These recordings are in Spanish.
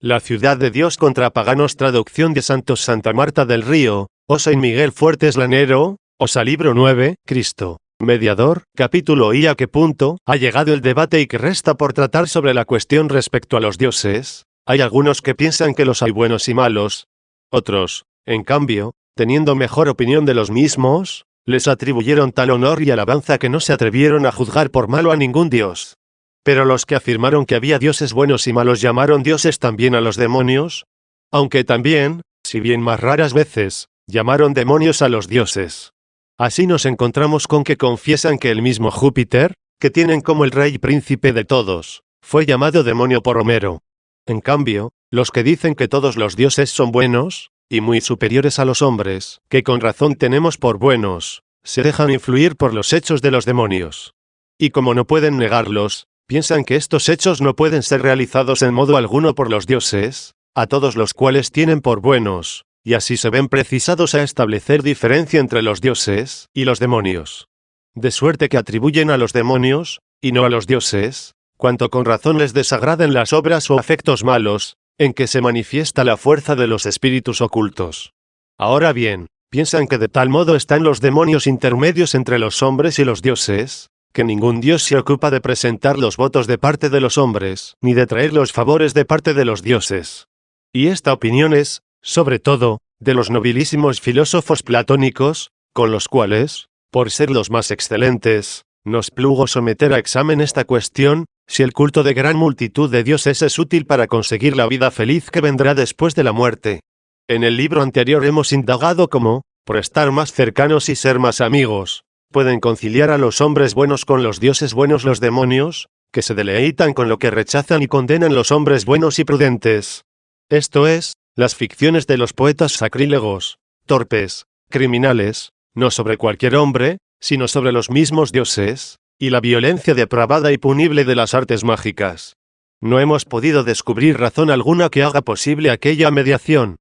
La ciudad de Dios contra paganos. Traducción de Santos Santa Marta del Río, o San Miguel Fuertes Lanero, Osa libro 9, Cristo, mediador, capítulo y a qué punto ha llegado el debate y que resta por tratar sobre la cuestión respecto a los dioses. Hay algunos que piensan que los hay buenos y malos. Otros, en cambio, teniendo mejor opinión de los mismos, les atribuyeron tal honor y alabanza que no se atrevieron a juzgar por malo a ningún dios. Pero los que afirmaron que había dioses buenos y malos llamaron dioses también a los demonios, aunque también, si bien más raras veces, llamaron demonios a los dioses. Así nos encontramos con que confiesan que el mismo Júpiter, que tienen como el rey y príncipe de todos, fue llamado demonio por Homero. En cambio, los que dicen que todos los dioses son buenos, y muy superiores a los hombres, que con razón tenemos por buenos, se dejan influir por los hechos de los demonios. Y como no pueden negarlos, piensan que estos hechos no pueden ser realizados en modo alguno por los dioses, a todos los cuales tienen por buenos, y así se ven precisados a establecer diferencia entre los dioses y los demonios. De suerte que atribuyen a los demonios, y no a los dioses, cuanto con razón les desagraden las obras o afectos malos, en que se manifiesta la fuerza de los espíritus ocultos. Ahora bien, piensan que de tal modo están los demonios intermedios entre los hombres y los dioses, que ningún dios se ocupa de presentar los votos de parte de los hombres, ni de traer los favores de parte de los dioses. Y esta opinión es, sobre todo, de los nobilísimos filósofos platónicos, con los cuales, por ser los más excelentes, nos plugo someter a examen esta cuestión, si el culto de gran multitud de dioses es útil para conseguir la vida feliz que vendrá después de la muerte. En el libro anterior hemos indagado cómo, por estar más cercanos y ser más amigos, pueden conciliar a los hombres buenos con los dioses buenos los demonios, que se deleitan con lo que rechazan y condenan los hombres buenos y prudentes. Esto es, las ficciones de los poetas sacrílegos, torpes, criminales, no sobre cualquier hombre, sino sobre los mismos dioses, y la violencia depravada y punible de las artes mágicas. No hemos podido descubrir razón alguna que haga posible aquella mediación.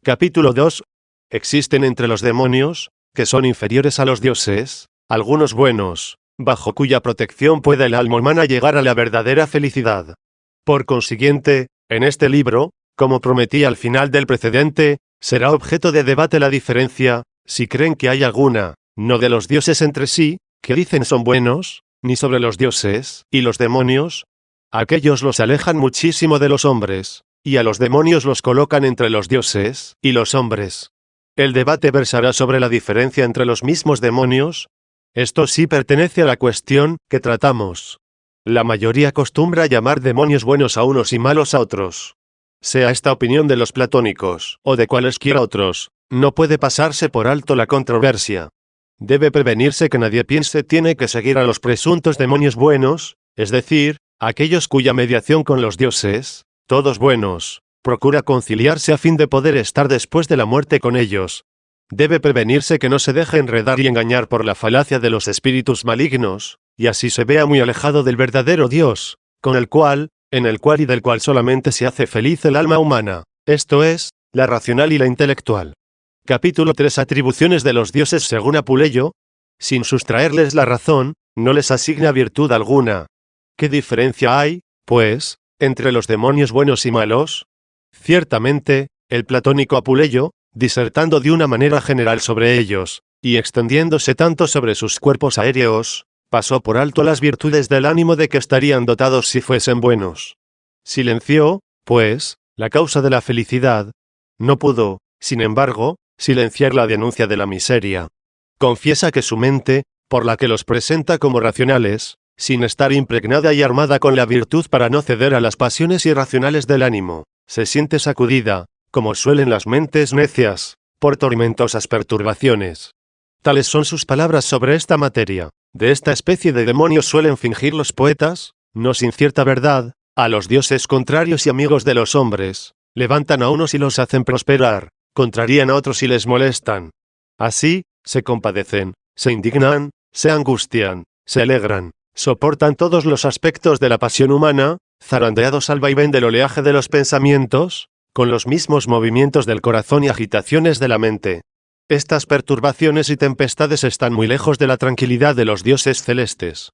Capítulo 2. Existen entre los demonios, que son inferiores a los dioses, algunos buenos, bajo cuya protección puede el alma humana llegar a la verdadera felicidad. Por consiguiente, en este libro, como prometí al final del precedente, será objeto de debate la diferencia, si creen que hay alguna, no de los dioses entre sí, que dicen son buenos, ni sobre los dioses y los demonios. Aquellos los alejan muchísimo de los hombres, y a los demonios los colocan entre los dioses y los hombres. El debate versará sobre la diferencia entre los mismos demonios. Esto sí pertenece a la cuestión que tratamos. La mayoría acostumbra llamar demonios buenos a unos y malos a otros. Sea esta opinión de los platónicos, o de cualesquiera otros, no puede pasarse por alto la controversia. Debe prevenirse que nadie piense tiene que seguir a los presuntos demonios buenos, es decir, aquellos cuya mediación con los dioses, todos buenos, procura conciliarse a fin de poder estar después de la muerte con ellos. Debe prevenirse que no se deje enredar y engañar por la falacia de los espíritus malignos, y así se vea muy alejado del verdadero Dios, con el cual, en el cual y del cual solamente se hace feliz el alma humana, esto es, la racional y la intelectual. Capítulo 3. Atribuciones de los dioses según Apuleyo. Sin sustraerles la razón, no les asigna virtud alguna. ¿Qué diferencia hay, pues, entre los demonios buenos y malos? Ciertamente, el platónico Apuleyo, disertando de una manera general sobre ellos, y extendiéndose tanto sobre sus cuerpos aéreos, pasó por alto las virtudes del ánimo de que estarían dotados si fuesen buenos. Silenció, pues, la causa de la felicidad. No pudo, sin embargo, silenciar la denuncia de la miseria. Confiesa que su mente, por la que los presenta como racionales, sin estar impregnada y armada con la virtud para no ceder a las pasiones irracionales del ánimo, se siente sacudida, como suelen las mentes necias, por tormentosas perturbaciones. Tales son sus palabras sobre esta materia. De esta especie de demonios suelen fingir los poetas, no sin cierta verdad, a los dioses contrarios y amigos de los hombres, levantan a unos y los hacen prosperar, contrarían a otros y les molestan. Así, se compadecen, se indignan, se angustian, se alegran, soportan todos los aspectos de la pasión humana, zarandeados al vaivén del oleaje de los pensamientos, con los mismos movimientos del corazón y agitaciones de la mente. Estas perturbaciones y tempestades están muy lejos de la tranquilidad de los dioses celestes.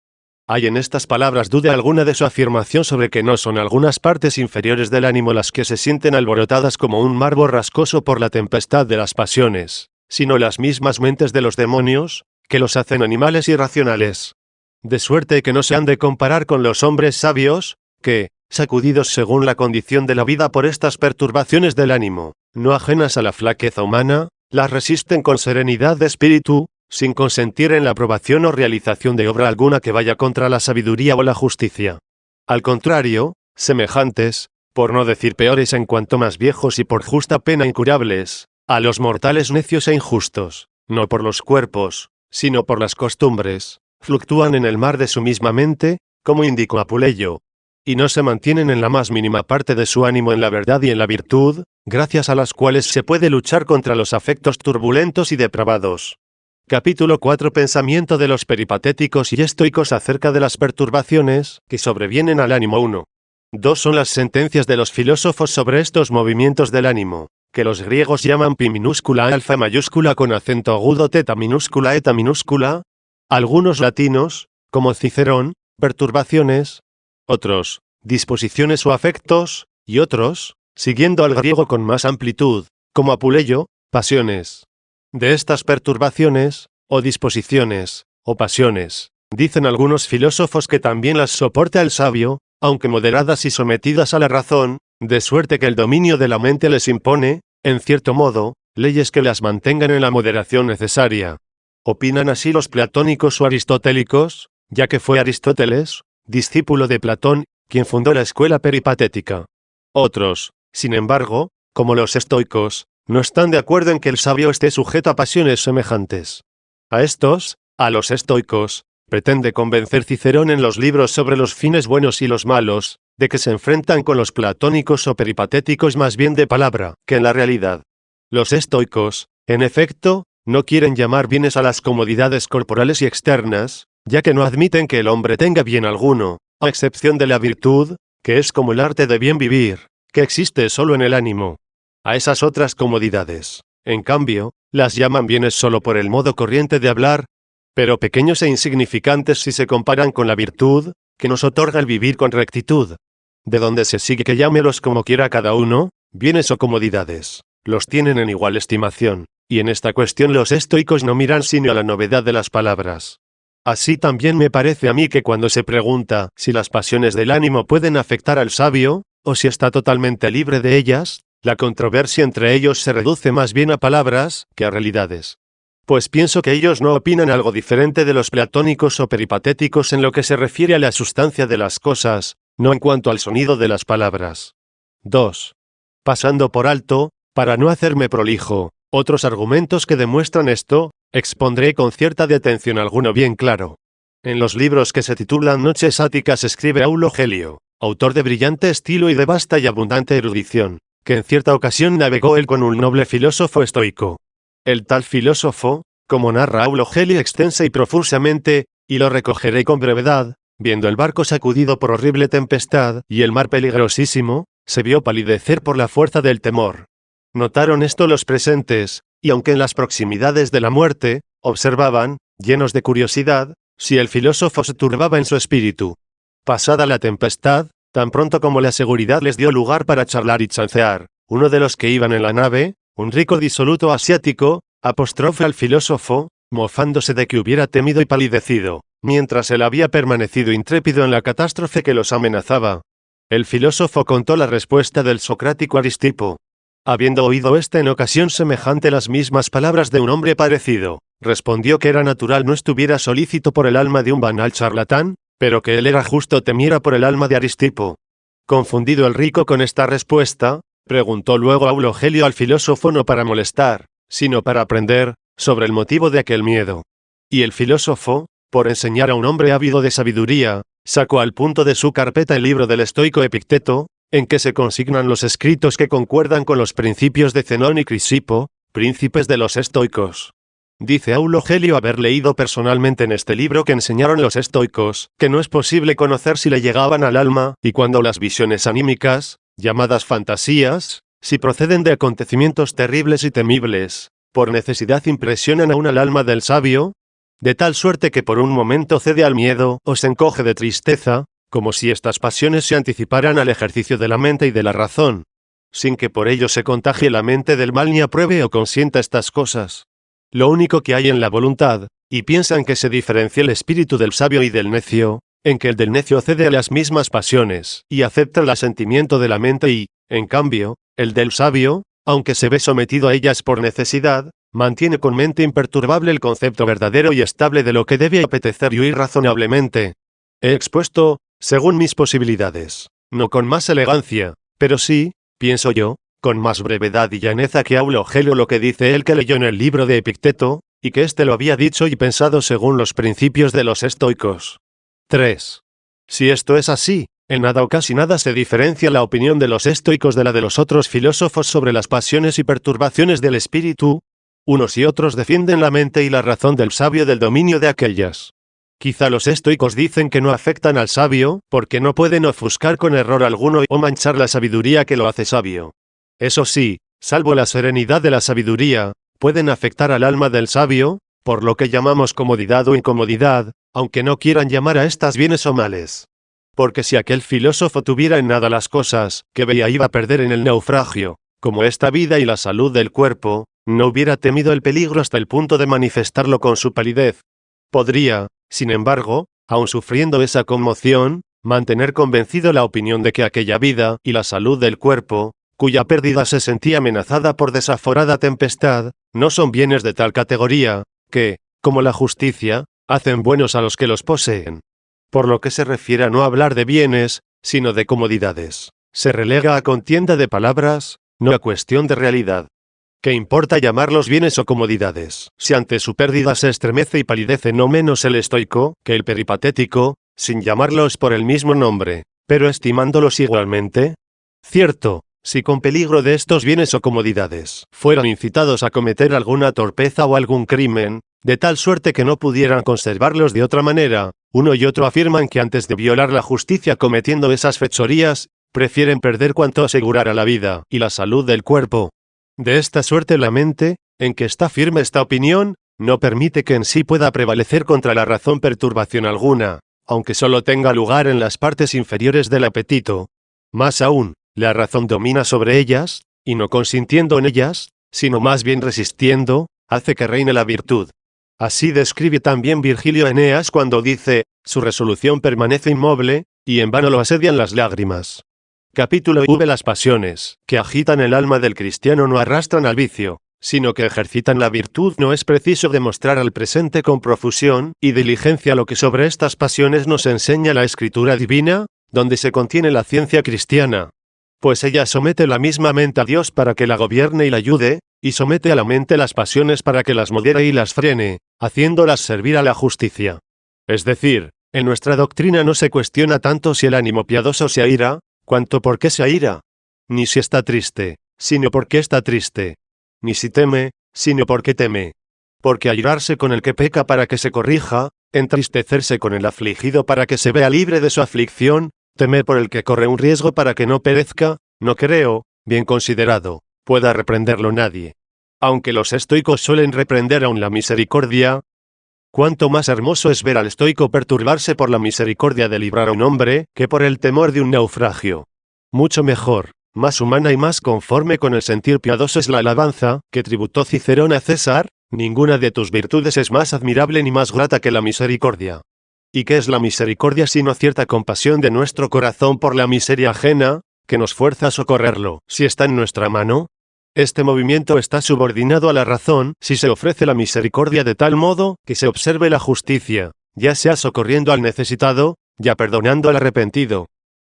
¿Hay en estas palabras duda alguna de su afirmación sobre que no son algunas partes inferiores del ánimo las que se sienten alborotadas como un mar borrascoso por la tempestad de las pasiones, sino las mismas mentes de los demonios, que los hacen animales irracionales? De suerte que no se han de comparar con los hombres sabios, que, sacudidos según la condición de la vida por estas perturbaciones del ánimo, no ajenas a la flaqueza humana, las resisten con serenidad de espíritu, sin consentir en la aprobación o realización de obra alguna que vaya contra la sabiduría o la justicia. Al contrario, semejantes, por no decir peores en cuanto más viejos y por justa pena incurables, a los mortales necios e injustos, no por los cuerpos, sino por las costumbres, fluctúan en el mar de su misma mente, como indicó Apuleyo, y no se mantienen en la más mínima parte de su ánimo en la verdad y en la virtud, gracias a las cuales se puede luchar contra los afectos turbulentos y depravados. Capítulo 4. Pensamiento de los peripatéticos y estoicos acerca de las perturbaciones que sobrevienen al ánimo. 1. 2 son las sentencias de los filósofos sobre estos movimientos del ánimo, que los griegos llaman pi minúscula alfa mayúscula con acento agudo teta minúscula eta minúscula, algunos latinos, como Cicerón, perturbaciones, otros, disposiciones o afectos, y otros, siguiendo al griego con más amplitud, como Apuleyo, pasiones. De estas perturbaciones, o disposiciones, o pasiones, dicen algunos filósofos que también las soporta el sabio, aunque moderadas y sometidas a la razón, de suerte que el dominio de la mente les impone, en cierto modo, leyes que las mantengan en la moderación necesaria. Opinan así los platónicos o aristotélicos, ya que fue Aristóteles, discípulo de Platón, quien fundó la escuela peripatética. Otros, sin embargo, como los estoicos, no están de acuerdo en que el sabio esté sujeto a pasiones semejantes. A estos, a los estoicos, pretende convencer Cicerón en los libros sobre los fines buenos y los malos, de que se enfrentan con los platónicos o peripatéticos más bien de palabra que en la realidad. Los estoicos, en efecto, no quieren llamar bienes a las comodidades corporales y externas, ya que no admiten que el hombre tenga bien alguno, a excepción de la virtud, que es como el arte de bien vivir, que existe solo en el ánimo. A esas otras comodidades, en cambio, las llaman bienes solo por el modo corriente de hablar, pero pequeños e insignificantes si se comparan con la virtud, que nos otorga el vivir con rectitud. De donde se sigue que llámelos como quiera cada uno, bienes o comodidades, los tienen en igual estimación, y en esta cuestión los estoicos no miran sino a la novedad de las palabras. Así también me parece a mí que cuando se pregunta si las pasiones del ánimo pueden afectar al sabio, o si está totalmente libre de ellas, la controversia entre ellos se reduce más bien a palabras que a realidades. Pues pienso que ellos no opinan algo diferente de los platónicos o peripatéticos en lo que se refiere a la sustancia de las cosas, no en cuanto al sonido de las palabras. 2. Pasando por alto, para no hacerme prolijo, otros argumentos que demuestran esto, expondré con cierta detención alguno bien claro. En los libros que se titulan Noches Áticas escribe Aulo Gelio, autor de brillante estilo y de vasta y abundante erudición, que en cierta ocasión navegó él con un noble filósofo estoico. El tal filósofo, como narra Aulo Gelio extensa y profusamente, y lo recogeré con brevedad, viendo el barco sacudido por horrible tempestad y el mar peligrosísimo, se vio palidecer por la fuerza del temor. Notaron esto los presentes, y aunque en las proximidades de la muerte, observaban, llenos de curiosidad, si el filósofo se turbaba en su espíritu. Pasada la tempestad, tan pronto como la seguridad les dio lugar para charlar y chancear, uno de los que iban en la nave, un rico disoluto asiático, apostrofa al filósofo, mofándose de que hubiera temido y palidecido, mientras él había permanecido intrépido en la catástrofe que los amenazaba. El filósofo contó la respuesta del socrático Aristipo. Habiendo oído en ocasión semejante las mismas palabras de un hombre parecido, respondió que era natural no estuviera solícito por el alma de un banal charlatán, pero que él era justo temiera por el alma de Aristipo. Confundido el rico con esta respuesta, preguntó luego Aulo Gelio al filósofo no para molestar, sino para aprender, sobre el motivo de aquel miedo. Y el filósofo, por enseñar a un hombre ávido de sabiduría, sacó al punto de su carpeta el libro del estoico Epicteto, en que se consignan los escritos que concuerdan con los principios de Zenón y Crisipo, príncipes de los estoicos. Dice Aulo Gelio haber leído personalmente en este libro que enseñaron los estoicos, que no es posible conocer si le llegaban al alma, y cuando las visiones anímicas, llamadas fantasías, si proceden de acontecimientos terribles y temibles, por necesidad impresionan aún al alma del sabio. de tal suerte que por un momento cede al miedo o se encoge de tristeza, como si estas pasiones se anticiparan al ejercicio de la mente y de la razón, sin que por ello se contagie la mente del mal ni apruebe o consienta estas cosas. Lo único que hay en la voluntad, y piensan que se diferencia el espíritu del sabio y del necio, en que el del necio cede a las mismas pasiones y acepta el asentimiento de la mente y, en cambio, el del sabio, aunque se ve sometido a ellas por necesidad, mantiene con mente imperturbable el concepto verdadero y estable de lo que debe apetecer y oír razonablemente. He expuesto, según mis posibilidades, no con más elegancia, pero sí, pienso yo, con más brevedad y llaneza que Aulo Gelio lo que dice él que leyó en el libro de Epicteto, y que éste lo había dicho y pensado según los principios de los estoicos. 3. Si esto es así, en nada o casi nada se diferencia la opinión de los estoicos de la de los otros filósofos sobre las pasiones y perturbaciones del espíritu. Unos y otros defienden la mente y la razón del sabio del dominio de aquellas. Quizá los estoicos dicen que no afectan al sabio, porque no pueden ofuscar con error alguno o manchar la sabiduría que lo hace sabio. Eso sí, salvo la serenidad de la sabiduría, pueden afectar al alma del sabio, por lo que llamamos comodidad o incomodidad, aunque no quieran llamar a estas bienes o males. Porque si aquel filósofo tuviera en nada las cosas que veía iba a perder en el naufragio, como esta vida y la salud del cuerpo, no hubiera temido el peligro hasta el punto de manifestarlo con su palidez. Podría, sin embargo, aun sufriendo esa conmoción, mantener convencido la opinión de que aquella vida y la salud del cuerpo, cuya pérdida se sentía amenazada por desaforada tempestad, no son bienes de tal categoría, que, como la justicia, hacen buenos a los que los poseen. Por lo que se refiere a no hablar de bienes, sino de comodidades, se relega a contienda de palabras, no a cuestión de realidad. ¿Qué importa llamarlos bienes o comodidades, si ante su pérdida se estremece y palidece no menos el estoico que el peripatético, sin llamarlos por el mismo nombre, pero estimándolos igualmente? Cierto, si con peligro de estos bienes o comodidades fueran incitados a cometer alguna torpeza o algún crimen, de tal suerte que no pudieran conservarlos de otra manera, uno y otro afirman que antes de violar la justicia cometiendo esas fechorías, prefieren perder cuanto asegurara la vida y la salud del cuerpo. De esta suerte la mente, en que está firme esta opinión, no permite que en sí pueda prevalecer contra la razón perturbación alguna, aunque solo tenga lugar en las partes inferiores del apetito. Más aún, la razón domina sobre ellas, y no consintiendo en ellas, sino más bien resistiendo, hace que reine la virtud. Así describe también Virgilio a Eneas cuando dice, su resolución permanece inmoble, y en vano lo asedian las lágrimas. Capítulo V. Las pasiones, que agitan el alma del cristiano no arrastran al vicio, sino que ejercitan la virtud. No es preciso demostrar al presente con profusión y diligencia lo que sobre estas pasiones nos enseña la Escritura divina, donde se contiene la ciencia cristiana. Pues ella somete la misma mente a Dios para que la gobierne y la ayude, y somete a la mente las pasiones para que las modere y las frene, haciéndolas servir a la justicia. Es decir, en nuestra doctrina no se cuestiona tanto si el ánimo piadoso se aira, cuanto por qué se aira, ni si está triste, sino por qué está triste, ni si teme, sino por qué teme. Porque airarse con el que peca para que se corrija, entristecerse con el afligido para que se vea libre de su aflicción, temer por el que corre un riesgo para que no perezca, no creo, bien considerado, pueda reprenderlo nadie. Aunque los estoicos suelen reprender aún la misericordia, cuánto más hermoso es ver al estoico perturbarse por la misericordia de librar a un hombre, que por el temor de un naufragio. Mucho mejor, más humana y más conforme con el sentir piadoso es la alabanza, que tributó Cicerón a César, ninguna de tus virtudes es más admirable ni más grata que la misericordia. ¿Y qué es la misericordia sino cierta compasión de nuestro corazón por la miseria ajena, que nos fuerza a socorrerlo, si está en nuestra mano? Este movimiento está subordinado a la razón, si se ofrece la misericordia de tal modo, que se observe la justicia, ya sea socorriendo al necesitado, ya perdonando al arrepentido.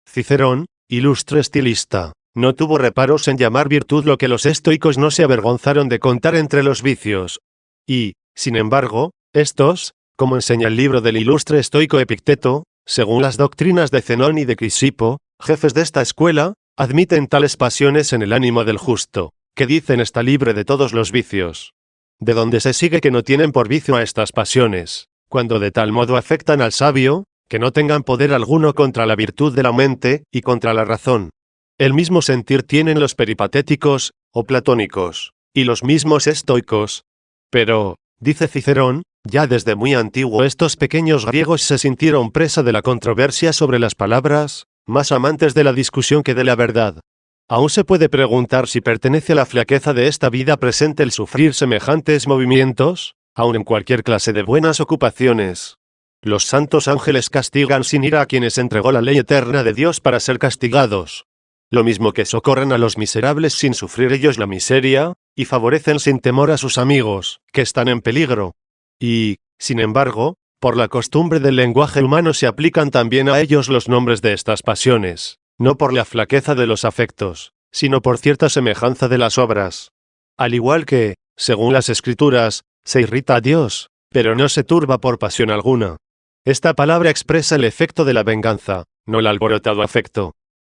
Cicerón, ilustre estilista, no tuvo reparos en llamar virtud lo que los estoicos no se avergonzaron de contar entre los vicios. Y, sin embargo, estos, como enseña el libro del ilustre estoico Epicteto, según las doctrinas de Zenón y de Crisipo, jefes de esta escuela, admiten tales pasiones en el ánimo del justo, que dicen está libre de todos los vicios. De donde se sigue que no tienen por vicio a estas pasiones, cuando de tal modo afectan al sabio, que no tengan poder alguno contra la virtud de la mente y contra la razón. El mismo sentir tienen los peripatéticos, o platónicos, y los mismos estoicos. Pero, Dice Cicerón, ya desde muy antiguo estos pequeños griegos se sintieron presa de la controversia sobre las palabras, más amantes de la discusión que de la verdad. Aún se puede preguntar si pertenece a la flaqueza de esta vida presente el sufrir semejantes movimientos, aun en cualquier clase de buenas ocupaciones. Los santos ángeles castigan sin ira a quienes entregó la ley eterna de Dios para ser castigados. Lo mismo que socorren a los miserables sin sufrir ellos la miseria, y favorecen sin temor a sus amigos, que están en peligro. Y, sin embargo, por la costumbre del lenguaje humano se aplican también a ellos los nombres de estas pasiones, no por la flaqueza de los afectos, sino por cierta semejanza de las obras. Al igual que, según las Escrituras, se irrita a Dios, pero no se turba por pasión alguna. Esta palabra expresa el efecto de la venganza, no el alborotado afecto.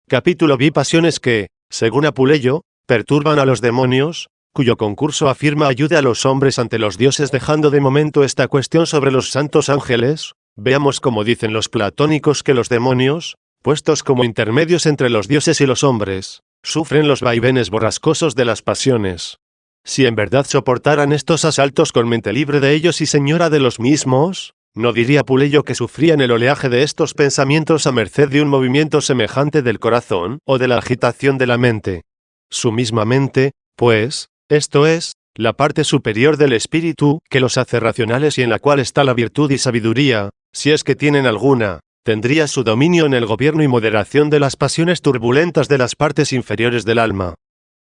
Capítulo vi pasiones que, según Apuleyo, perturban a los demonios, cuyo concurso afirma ayude a los hombres ante los dioses. Dejando de momento esta cuestión sobre los santos ángeles, veamos cómo dicen los platónicos que los demonios, puestos como intermedios entre los dioses y los hombres, sufren los vaivenes borrascosos de las pasiones. Si en verdad soportaran estos asaltos con mente libre de ellos y señora de los mismos, no diría Apuleyo que sufrían el oleaje de estos pensamientos a merced de un movimiento semejante del corazón o de la agitación de la mente. Su misma mente, pues, esto es, la parte superior del espíritu que los hace racionales y en la cual está la virtud y sabiduría, si es que tienen alguna, tendría su dominio en el gobierno y moderación de las pasiones turbulentas de las partes inferiores del alma.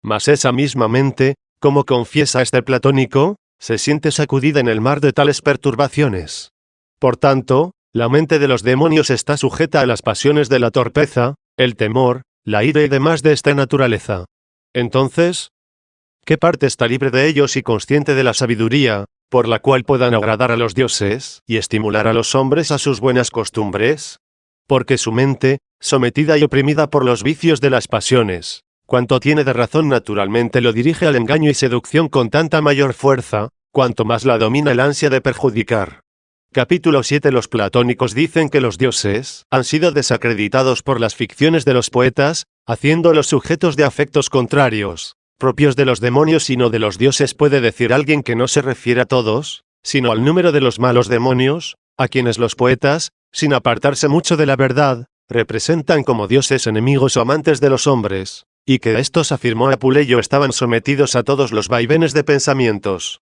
Mas esa misma mente, como confiesa este platónico, se siente sacudida en el mar de tales perturbaciones. Por tanto, la mente de los demonios está sujeta a las pasiones de la torpeza, el temor, la ira y demás de esta naturaleza. Entonces, ¿qué parte está libre de ellos y consciente de la sabiduría, por la cual puedan agradar a los dioses y estimular a los hombres a sus buenas costumbres? Porque su mente, sometida y oprimida por los vicios de las pasiones, cuanto tiene de razón naturalmente lo dirige al engaño y seducción con tanta mayor fuerza, cuanto más la domina el ansia de perjudicar. Capítulo 7. Los platónicos dicen que los dioses han sido desacreditados por las ficciones de los poetas, haciéndolos sujetos de afectos contrarios, propios de los demonios y no de los dioses. Puede decir alguien que no se refiere a todos, sino al número de los malos demonios, a quienes los poetas, sin apartarse mucho de la verdad, representan como dioses enemigos o amantes de los hombres, y que estos, afirmó Apuleyo, estaban sometidos a todos los vaivenes de pensamientos.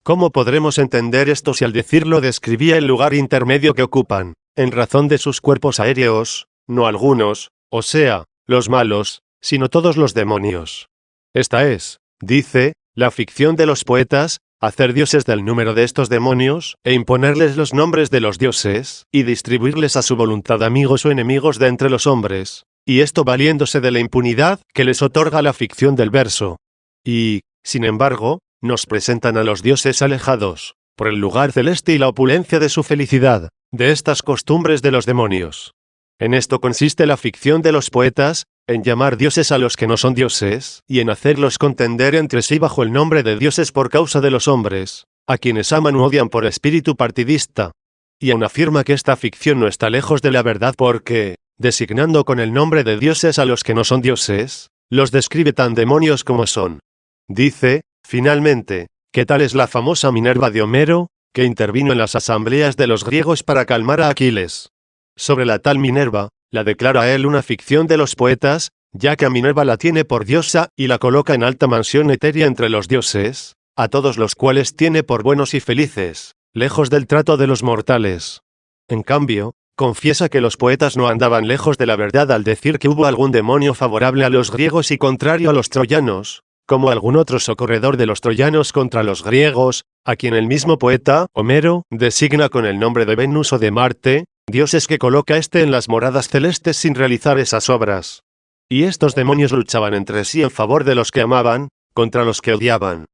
¿Cómo podremos entender esto si al decirlo describía el lugar intermedio que ocupan, en razón de sus cuerpos aéreos, no algunos, o sea, los malos, sino todos los demonios? Esta es, dice, la ficción de los poetas, hacer dioses del número de estos demonios, e imponerles los nombres de los dioses, y distribuirles a su voluntad amigos o enemigos de entre los hombres, y esto valiéndose de la impunidad que les otorga la ficción del verso. Y, sin embargo, nos presentan a los dioses alejados, por el lugar celeste y la opulencia de su felicidad, de estas costumbres de los demonios. En esto consiste la ficción de los poetas, en llamar dioses a los que no son dioses, y en hacerlos contender entre sí bajo el nombre de dioses por causa de los hombres, a quienes aman u odian por espíritu partidista. Y aún afirma que esta ficción no está lejos de la verdad porque, designando con el nombre de dioses a los que no son dioses, los describe tan demonios como son. Dice, finalmente, que tal es la famosa Minerva de Homero, que intervino en las asambleas de los griegos para calmar a Aquiles. Sobre la tal Minerva, la declara a él una ficción de los poetas, ya que a Minerva la tiene por diosa y la coloca en alta mansión etérea entre los dioses, a todos los cuales tiene por buenos y felices, lejos del trato de los mortales. En cambio, confiesa que los poetas no andaban lejos de la verdad al decir que hubo algún demonio favorable a los griegos y contrario a los troyanos, como algún otro socorredor de los troyanos contra los griegos, a quien el mismo poeta, Homero, designa con el nombre de Venus o de Marte, dioses que coloca éste en las moradas celestes sin realizar esas obras. Y estos demonios luchaban entre sí en favor de los que amaban, contra los que odiaban.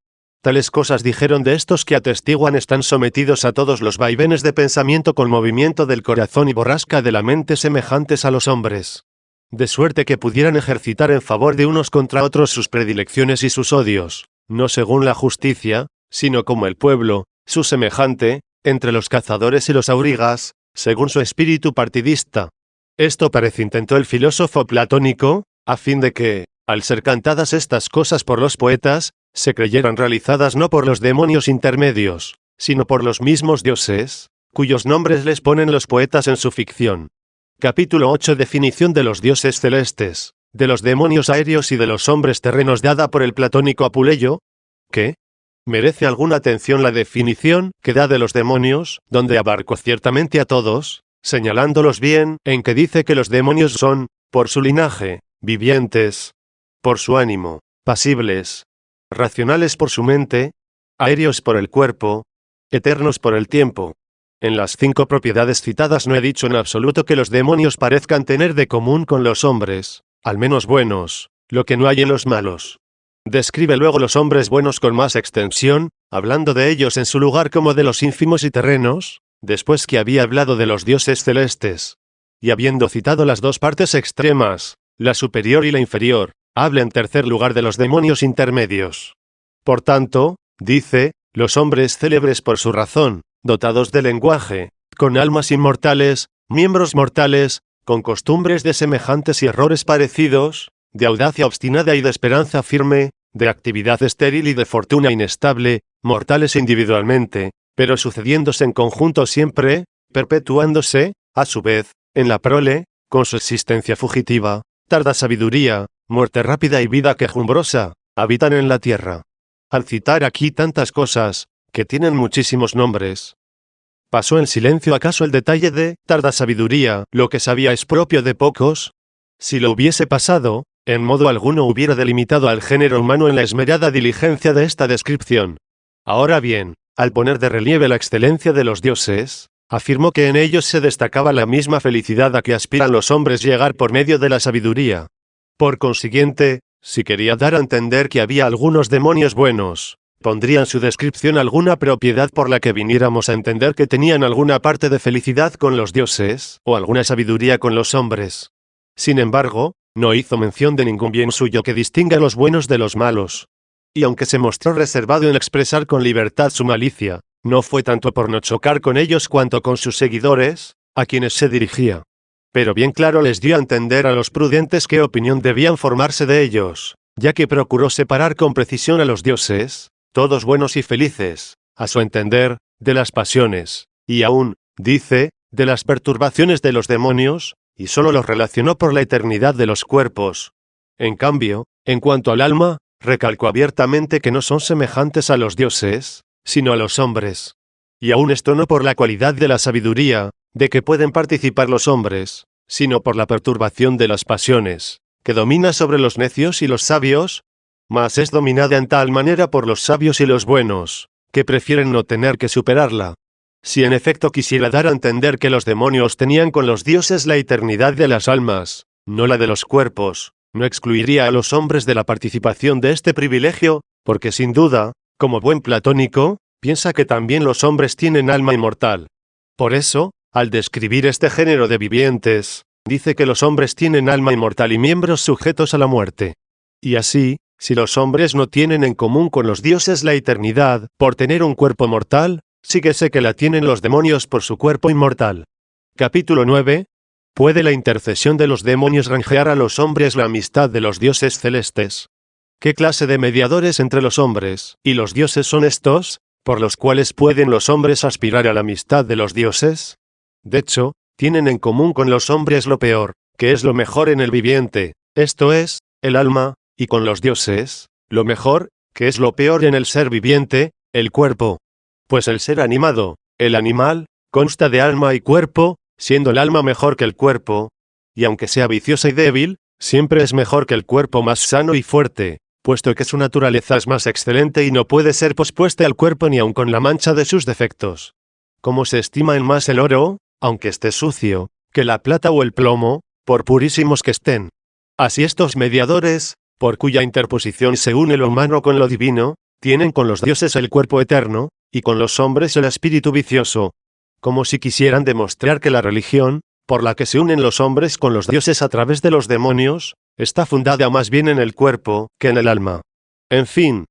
Tales cosas dijeron de estos que atestiguan están sometidos a todos los vaivenes de pensamiento con movimiento del corazón y borrasca de la mente semejantes a los hombres. De suerte que pudieran ejercitar en favor de unos contra otros sus predilecciones y sus odios, no según la justicia, sino como el pueblo, su semejante, entre los cazadores y los aurigas, según su espíritu partidista. Esto parece intentó el filósofo platónico, a fin de que, al ser cantadas estas cosas por los poetas, se creyeran realizadas no por los demonios intermedios, sino por los mismos dioses, cuyos nombres les ponen los poetas en su ficción. Capítulo 8. Definición de los dioses celestes, de los demonios aéreos y de los hombres terrenos dada por el platónico Apuleyo. ¿Qué? Merece alguna atención la definición que da de los demonios, donde abarcó ciertamente a todos, señalándolos bien, en que dice que los demonios son, por su linaje, vivientes, por su ánimo, pasibles, racionales por su mente, aéreos por el cuerpo, eternos por el tiempo. En las 5 propiedades citadas no he dicho en absoluto que los demonios parezcan tener de común con los hombres, al menos buenos, lo que no hay en los malos. Describe luego los hombres buenos con más extensión, hablando de ellos en su lugar como de los ínfimos y terrenos, después que había hablado de los dioses celestes. Y habiendo citado las 2 partes extremas, la superior y la inferior, habla en tercer lugar de los demonios intermedios. Por tanto, dice, los hombres célebres por su razón, dotados de lenguaje, con almas inmortales, miembros mortales, con costumbres de semejantes y errores parecidos, de audacia obstinada y de esperanza firme, de actividad estéril y de fortuna inestable, mortales individualmente, pero sucediéndose en conjunto siempre, perpetuándose, a su vez, en la prole, con su existencia fugitiva, tarda sabiduría, muerte rápida y vida quejumbrosa, habitan en la tierra. Al citar aquí tantas cosas, que tienen muchísimos nombres, ¿pasó en silencio acaso el detalle de tarda sabiduría, lo que sabía es propio de pocos? Si lo hubiese pasado, en modo alguno hubiera delimitado al género humano en la esmerada diligencia de esta descripción. Ahora bien, al poner de relieve la excelencia de los dioses, afirmó que en ellos se destacaba la misma felicidad a que aspiran los hombres llegar por medio de la sabiduría. Por consiguiente, si quería dar a entender que había algunos demonios buenos, pondría en su descripción alguna propiedad por la que viniéramos a entender que tenían alguna parte de felicidad con los dioses, o alguna sabiduría con los hombres. Sin embargo, no hizo mención de ningún bien suyo que distinga a los buenos de los malos. Y aunque se mostró reservado en expresar con libertad su malicia, no fue tanto por no chocar con ellos cuanto con sus seguidores, a quienes se dirigía. Pero bien claro les dio a entender a los prudentes qué opinión debían formarse de ellos, ya que procuró separar con precisión a los dioses, todos buenos y felices, a su entender, de las pasiones, y aún, dice, de las perturbaciones de los demonios, y solo los relacionó por la eternidad de los cuerpos. En cambio, en cuanto al alma, recalcó abiertamente que no son semejantes a los dioses, sino a los hombres. Y aún esto no por la cualidad de la sabiduría, de que pueden participar los hombres, sino por la perturbación de las pasiones, que domina sobre los necios y los sabios, mas es dominada en tal manera por los sabios y los buenos, que prefieren no tener que superarla. Si en efecto quisiera dar a entender que los demonios tenían con los dioses la eternidad de las almas, no la de los cuerpos, no excluiría a los hombres de la participación de este privilegio, porque sin duda, como buen platónico, piensa que también los hombres tienen alma inmortal. Por eso, al describir este género de vivientes, dice que los hombres tienen alma inmortal y miembros sujetos a la muerte. Y así, si los hombres no tienen en común con los dioses la eternidad, por tener un cuerpo mortal, síguese que la tienen los demonios por su cuerpo inmortal. Capítulo 9. ¿Puede la intercesión de los demonios granjear a los hombres la amistad de los dioses celestes? ¿Qué clase de mediadores entre los hombres y los dioses son estos, por los cuales pueden los hombres aspirar a la amistad de los dioses? De hecho, tienen en común con los hombres lo peor, que es lo mejor en el viviente, esto es, el alma, y con los dioses, lo mejor, que es lo peor en el ser viviente, el cuerpo. Pues el ser animado, el animal, consta de alma y cuerpo, siendo el alma mejor que el cuerpo, y aunque sea viciosa y débil, siempre es mejor que el cuerpo más sano y fuerte, puesto que su naturaleza es más excelente y no puede ser pospuesta al cuerpo ni aun con la mancha de sus defectos. Como se estima en más el oro, aunque esté sucio, que la plata o el plomo, por purísimos que estén. Así estos mediadores, por cuya interposición se une lo humano con lo divino, tienen con los dioses el cuerpo eterno, y con los hombres el espíritu vicioso, como si quisieran demostrar que la religión, por la que se unen los hombres con los dioses a través de los demonios, está fundada más bien en el cuerpo que en el alma. En fin,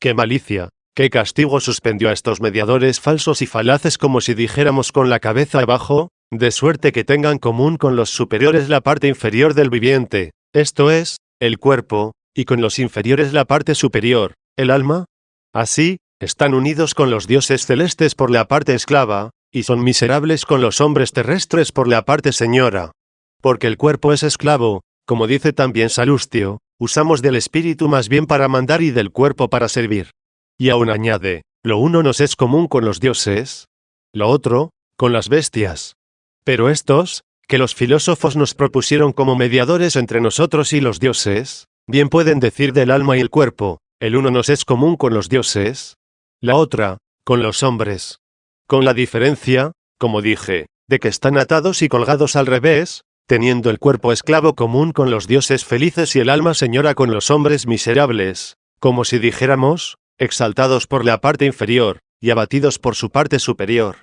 qué malicia, qué castigo suspendió a estos mediadores falsos y falaces, como si dijéramos con la cabeza abajo, de suerte que tengan común con los superiores la parte inferior del viviente, esto es, el cuerpo, y con los inferiores la parte superior, el alma. Así, están unidos con los dioses celestes por la parte esclava, y son miserables con los hombres terrestres por la parte señora. Porque el cuerpo es esclavo, como dice también Salustio, usamos del espíritu más bien para mandar y del cuerpo para servir. Y aún añade, lo uno nos es común con los dioses, lo otro, con las bestias. Pero estos, que los filósofos nos propusieron como mediadores entre nosotros y los dioses, bien pueden decir del alma y el cuerpo, el uno nos es común con los dioses, la otra, con los hombres. Con la diferencia, como dije, de que están atados y colgados al revés, teniendo el cuerpo esclavo común con los dioses felices y el alma señora con los hombres miserables, como si dijéramos, exaltados por la parte inferior, y abatidos por su parte superior.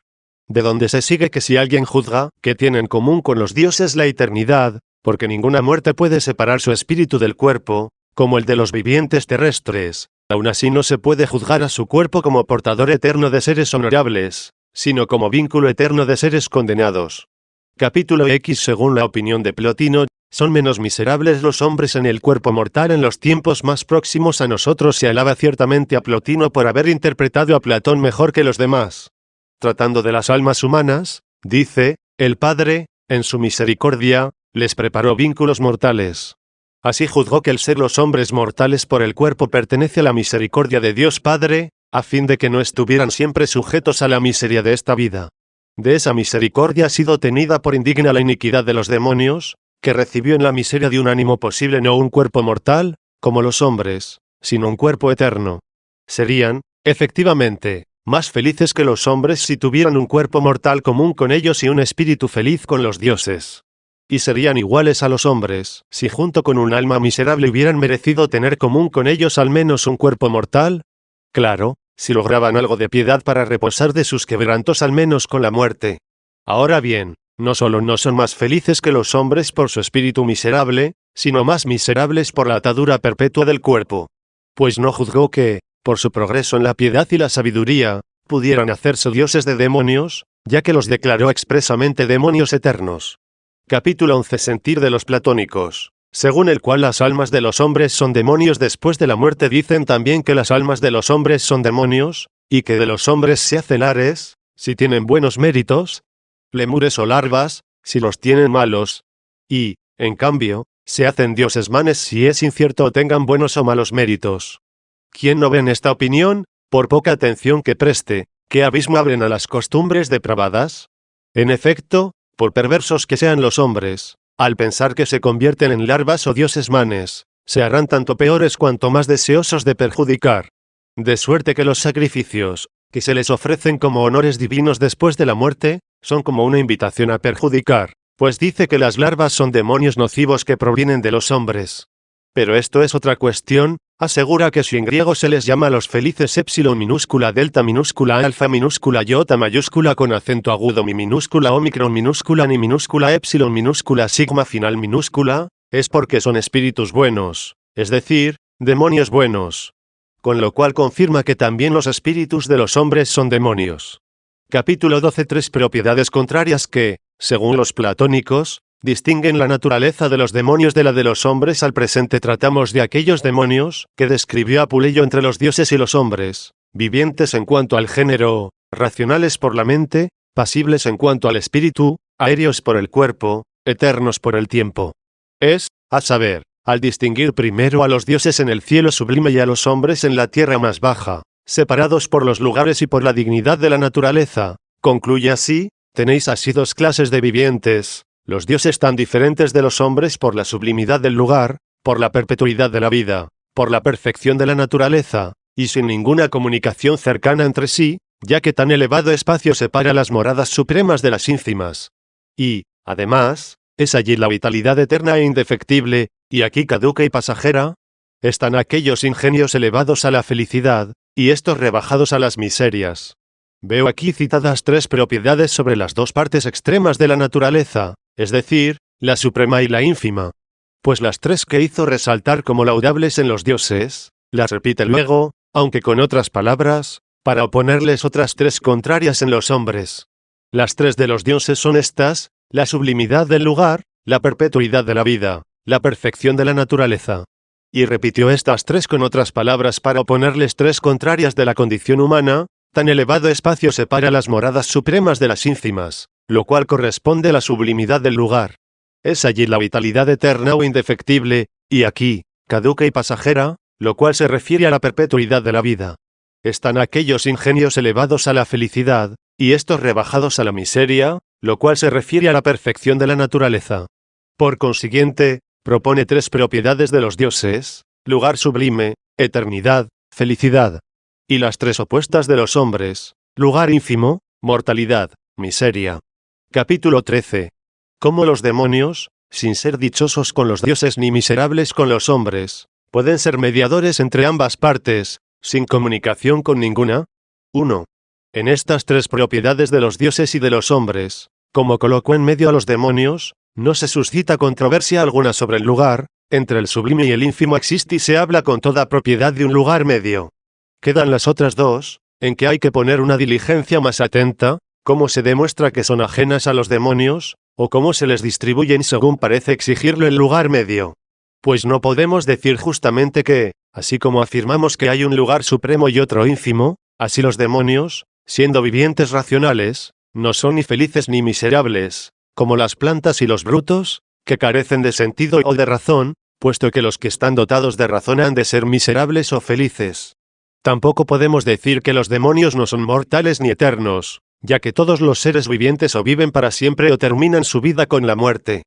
De donde se sigue que si alguien juzga que tiene en común con los dioses la eternidad, porque ninguna muerte puede separar su espíritu del cuerpo, como el de los vivientes terrestres, aún así no se puede juzgar a su cuerpo como portador eterno de seres honorables, sino como vínculo eterno de seres condenados. Capítulo X. Según la opinión de Plotino, son menos miserables los hombres en el cuerpo mortal en los tiempos más próximos a nosotros. Se alaba ciertamente a Plotino por haber interpretado a Platón mejor que los demás. Tratando de las almas humanas, dice, el Padre, en su misericordia, les preparó vínculos mortales. Así juzgó que el ser los hombres mortales por el cuerpo pertenece a la misericordia de Dios Padre, a fin de que no estuvieran siempre sujetos a la miseria de esta vida. De esa misericordia ha sido tenida por indigna la iniquidad de los demonios, que recibió en la miseria de un ánimo posible no un cuerpo mortal, como los hombres, sino un cuerpo eterno. Serían, efectivamente, más felices que los hombres si tuvieran un cuerpo mortal común con ellos y un espíritu feliz con los dioses. Y serían iguales a los hombres, si junto con un alma miserable hubieran merecido tener común con ellos al menos un cuerpo mortal. Claro, si lograban algo de piedad para reposar de sus quebrantos al menos con la muerte. Ahora bien, no solo no son más felices que los hombres por su espíritu miserable, sino más miserables por la atadura perpetua del cuerpo. Pues no juzgó que, por su progreso en la piedad y la sabiduría, pudieran hacerse dioses de demonios, ya que los declaró expresamente demonios eternos. Capítulo 11. Sentir de los platónicos, según el cual las almas de los hombres son demonios después de la muerte. Dicen también que las almas de los hombres son demonios, y que de los hombres se hacen ares, si tienen buenos méritos, lemures o larvas, si los tienen malos, y, en cambio, se hacen dioses manes si es incierto o tengan buenos o malos méritos. ¿Quién no ve en esta opinión, por poca atención que preste, qué abismo abren a las costumbres depravadas? En efecto, por perversos que sean los hombres, al pensar que se convierten en larvas o dioses manes, se harán tanto peores cuanto más deseosos de perjudicar. De suerte que los sacrificios, que se les ofrecen como honores divinos después de la muerte, son como una invitación a perjudicar, pues dice que las larvas son demonios nocivos que provienen de los hombres. Pero esto es otra cuestión. Asegura que si en griego se les llama a los felices épsilon minúscula delta minúscula alfa minúscula iota mayúscula con acento agudo mi minúscula omicron minúscula ni minúscula épsilon minúscula sigma final minúscula, es porque son espíritus buenos, es decir, demonios buenos. Con lo cual confirma que también los espíritus de los hombres son demonios. Capítulo 12. Tres propiedades contrarias que, según los platónicos, distinguen la naturaleza de los demonios de la de los hombres. Al presente tratamos de aquellos demonios que describió Apuleyo entre los dioses y los hombres, vivientes en cuanto al género, racionales por la mente, pasibles en cuanto al espíritu, aéreos por el cuerpo, eternos por el tiempo. Es, a saber, al distinguir primero a los dioses en el cielo sublime y a los hombres en la tierra más baja, separados por los lugares y por la dignidad de la naturaleza, concluye así, tenéis así dos clases de vivientes. Los dioses tan diferentes de los hombres por la sublimidad del lugar, por la perpetuidad de la vida, por la perfección de la naturaleza, y sin ninguna comunicación cercana entre sí, ya que tan elevado espacio separa las moradas supremas de las ínfimas. Y, además, es allí la vitalidad eterna e indefectible, y aquí caduca y pasajera. Están aquellos ingenios elevados a la felicidad, y estos rebajados a las miserias. Veo aquí citadas tres propiedades sobre las dos partes extremas de la naturaleza, es decir, la suprema y la ínfima. Pues las tres que hizo resaltar como laudables en los dioses, las repite luego, aunque con otras palabras, para oponerles otras tres contrarias en los hombres. Las tres de los dioses son estas: la sublimidad del lugar, la perpetuidad de la vida, la perfección de la naturaleza. Y repitió estas tres con otras palabras para oponerles tres contrarias de la condición humana. Tan elevado espacio separa las moradas supremas de las ínfimas, lo cual corresponde a la sublimidad del lugar. Es allí la vitalidad eterna o indefectible, y aquí, caduca y pasajera, lo cual se refiere a la perpetuidad de la vida. Están aquellos ingenios elevados a la felicidad, y estos rebajados a la miseria, lo cual se refiere a la perfección de la naturaleza. Por consiguiente, propone tres propiedades de los dioses: lugar sublime, eternidad, felicidad. Y las tres opuestas de los hombres: lugar ínfimo, mortalidad, miseria. Capítulo 13. Cómo los demonios, sin ser dichosos con los dioses ni miserables con los hombres, pueden ser mediadores entre ambas partes, sin comunicación con ninguna. 1. En estas tres propiedades de los dioses y de los hombres, como colocó en medio a los demonios, no se suscita controversia alguna sobre el lugar. Entre el sublime y el ínfimo existe y se habla con toda propiedad de un lugar medio. Quedan las otras dos, en que hay que poner una diligencia más atenta: cómo se demuestra que son ajenas a los demonios, o cómo se les distribuyen según parece exigirlo el lugar medio. Pues no podemos decir justamente que, así como afirmamos que hay un lugar supremo y otro ínfimo, así los demonios, siendo vivientes racionales, no son ni felices ni miserables, como las plantas y los brutos, que carecen de sentido o de razón, puesto que los que están dotados de razón han de ser miserables o felices. Tampoco podemos decir que los demonios no son mortales ni eternos, ya que todos los seres vivientes o viven para siempre o terminan su vida con la muerte.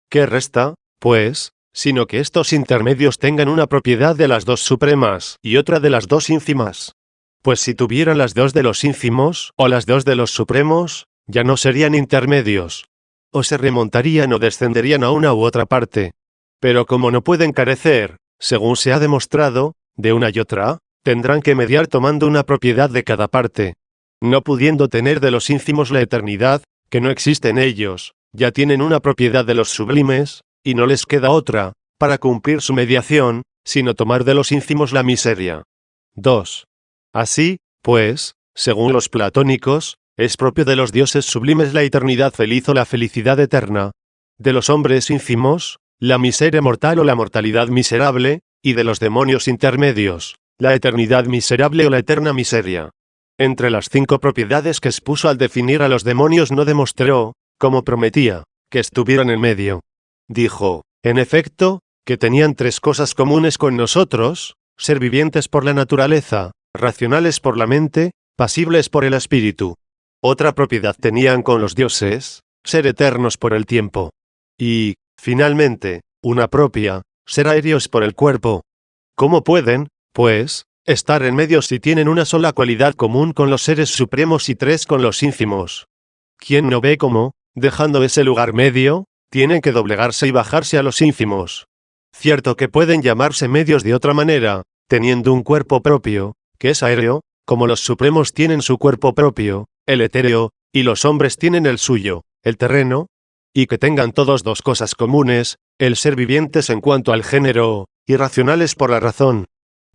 ¿Qué resta, pues, sino que estos intermedios tengan una propiedad de las dos supremas y otra de las dos ínfimas? Pues si tuvieran las dos de los ínfimos o las dos de los supremos, ya no serían intermedios. O se remontarían o descenderían a una u otra parte. Pero como no pueden carecer, según se ha demostrado, de una y otra, tendrán que mediar tomando una propiedad de cada parte. No pudiendo tener de los ínfimos la eternidad, que no existe en ellos, ya tienen una propiedad de los sublimes, y no les queda otra, para cumplir su mediación, sino tomar de los ínfimos la miseria. 2. Así, pues, según los platónicos, es propio de los dioses sublimes la eternidad feliz o la felicidad eterna, de los hombres ínfimos, la miseria mortal o la mortalidad miserable, y de los demonios intermedios, la eternidad miserable o la eterna miseria. Entre las 5 propiedades que expuso al definir a los demonios no demostró, como prometía, que estuvieran en medio. Dijo, en efecto, que tenían 3 cosas comunes con nosotros: ser vivientes por la naturaleza, racionales por la mente, pasibles por el espíritu. Otra propiedad tenían con los dioses: ser eternos por el tiempo. Y, finalmente, una propia: ser aéreos por el cuerpo. ¿Cómo pueden, pues, estar en medio si tienen una sola cualidad común con los seres supremos y 3 con los ínfimos? ¿Quién no ve cómo, dejando ese lugar medio, tienen que doblegarse y bajarse a los ínfimos? Cierto que pueden llamarse medios de otra manera, teniendo un cuerpo propio, que es aéreo, como los supremos tienen su cuerpo propio, el etéreo, y los hombres tienen el suyo, el terreno, y que tengan todos 2 cosas comunes: el ser vivientes en cuanto al género, y racionales por la razón.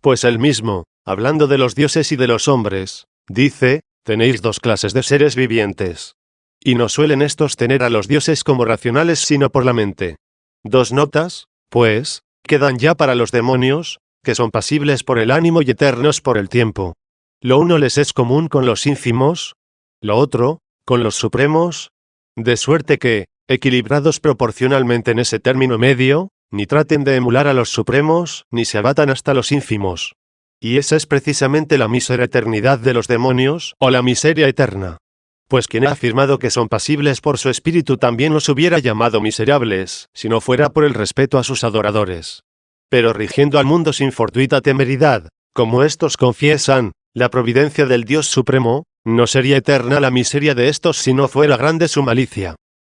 Pues él mismo, hablando de los dioses y de los hombres, dice: tenéis 2 clases de seres vivientes. Y no suelen estos tener a los dioses como racionales sino por la mente. 2 notas, pues, quedan ya para los demonios, que son pasibles por el ánimo y eternos por el tiempo. Lo uno les es común con los ínfimos, lo otro, con los supremos, de suerte que, equilibrados proporcionalmente en ese término medio, ni traten de emular a los supremos, ni se abatan hasta los ínfimos. Y esa es precisamente la mísera eternidad de los demonios, o la miseria eterna. Pues quien ha afirmado que son pasibles por su espíritu también los hubiera llamado miserables, si no fuera por el respeto a sus adoradores. Pero rigiendo al mundo sin fortuita temeridad, como estos confiesan, la providencia del Dios Supremo, no sería eterna la miseria de estos si no fuera grande su malicia.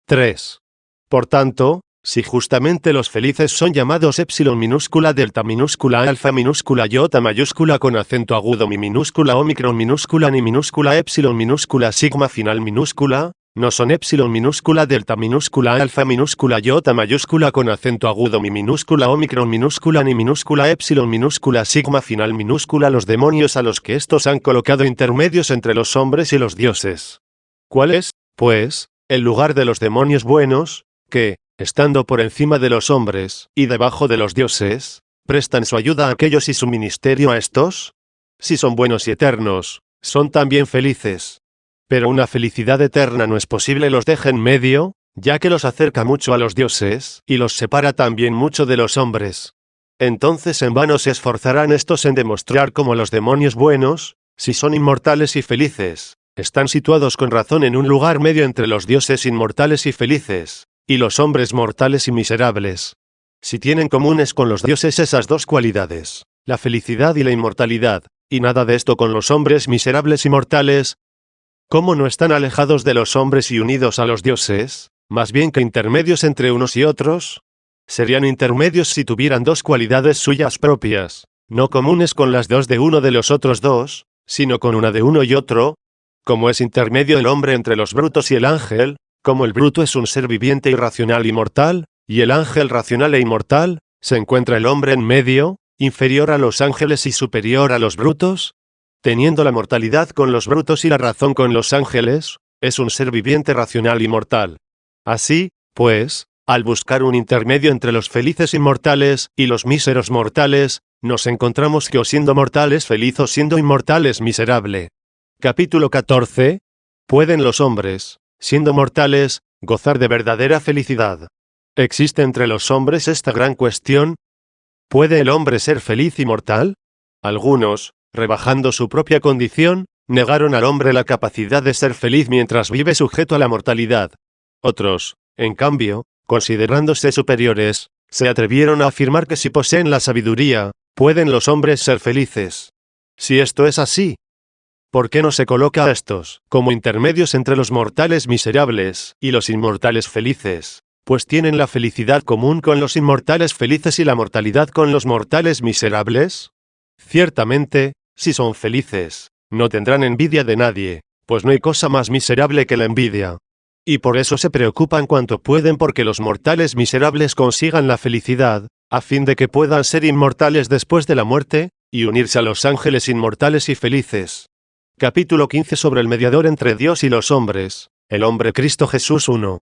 3. Por tanto, si justamente los felices son llamados épsilon minúscula delta minúscula alfa minúscula iota mayúscula con acento agudo mi minúscula omicron minúscula ni minúscula épsilon minúscula sigma final minúscula, no son épsilon minúscula delta minúscula alfa minúscula iota mayúscula con acento agudo mi minúscula omicron minúscula ni minúscula épsilon minúscula sigma final minúscula los demonios a los que estos han colocado intermedios entre los hombres y los dioses. ¿Cuál es, pues, el lugar de los demonios buenos, que, estando por encima de los hombres y debajo de los dioses, ¿prestan su ayuda a aquellos y su ministerio a estos? Si son buenos y eternos, son también felices. Pero una felicidad eterna no es posible, los deja en medio, ya que los acerca mucho a los dioses, y los separa también mucho de los hombres. Entonces en vano se esforzarán estos en demostrar cómo los demonios buenos, si son inmortales y felices, están situados con razón en un lugar medio entre los dioses inmortales y felices, y los hombres mortales y miserables. Si tienen comunes con los dioses esas dos cualidades, la felicidad y la inmortalidad, y nada de esto con los hombres miserables y mortales, ¿cómo no están alejados de los hombres y unidos a los dioses, más bien que intermedios entre unos y otros? Serían intermedios si tuvieran dos cualidades suyas propias, no comunes con las dos de uno de los otros dos, sino con una de uno y otro. Como es intermedio el hombre entre los brutos y el ángel, como el bruto es un ser viviente y racional y mortal, y el ángel racional e inmortal, se encuentra el hombre en medio, inferior a los ángeles y superior a los brutos. Teniendo la mortalidad con los brutos y la razón con los ángeles, es un ser viviente racional y mortal. Así, pues, al buscar un intermedio entre los felices inmortales y los míseros mortales, nos encontramos que o siendo mortal es feliz o siendo inmortal es miserable. Capítulo 14. ¿Pueden los hombres, siendo mortales, gozar de verdadera felicidad? ¿Existe entre los hombres esta gran cuestión? ¿Puede el hombre ser feliz y mortal? Algunos, rebajando su propia condición, negaron al hombre la capacidad de ser feliz mientras vive sujeto a la mortalidad. Otros, en cambio, considerándose superiores, se atrevieron a afirmar que si poseen la sabiduría, pueden los hombres ser felices. Si esto es así, ¿por qué no se coloca a estos como intermedios entre los mortales miserables y los inmortales felices? Pues tienen la felicidad común con los inmortales felices y la mortalidad con los mortales miserables. Ciertamente, si son felices, no tendrán envidia de nadie, pues no hay cosa más miserable que la envidia. Y por eso se preocupan cuanto pueden porque los mortales miserables consigan la felicidad, a fin de que puedan ser inmortales después de la muerte, y unirse a los ángeles inmortales y felices. Capítulo 15 sobre el mediador entre Dios y los hombres, el hombre Cristo Jesús 1.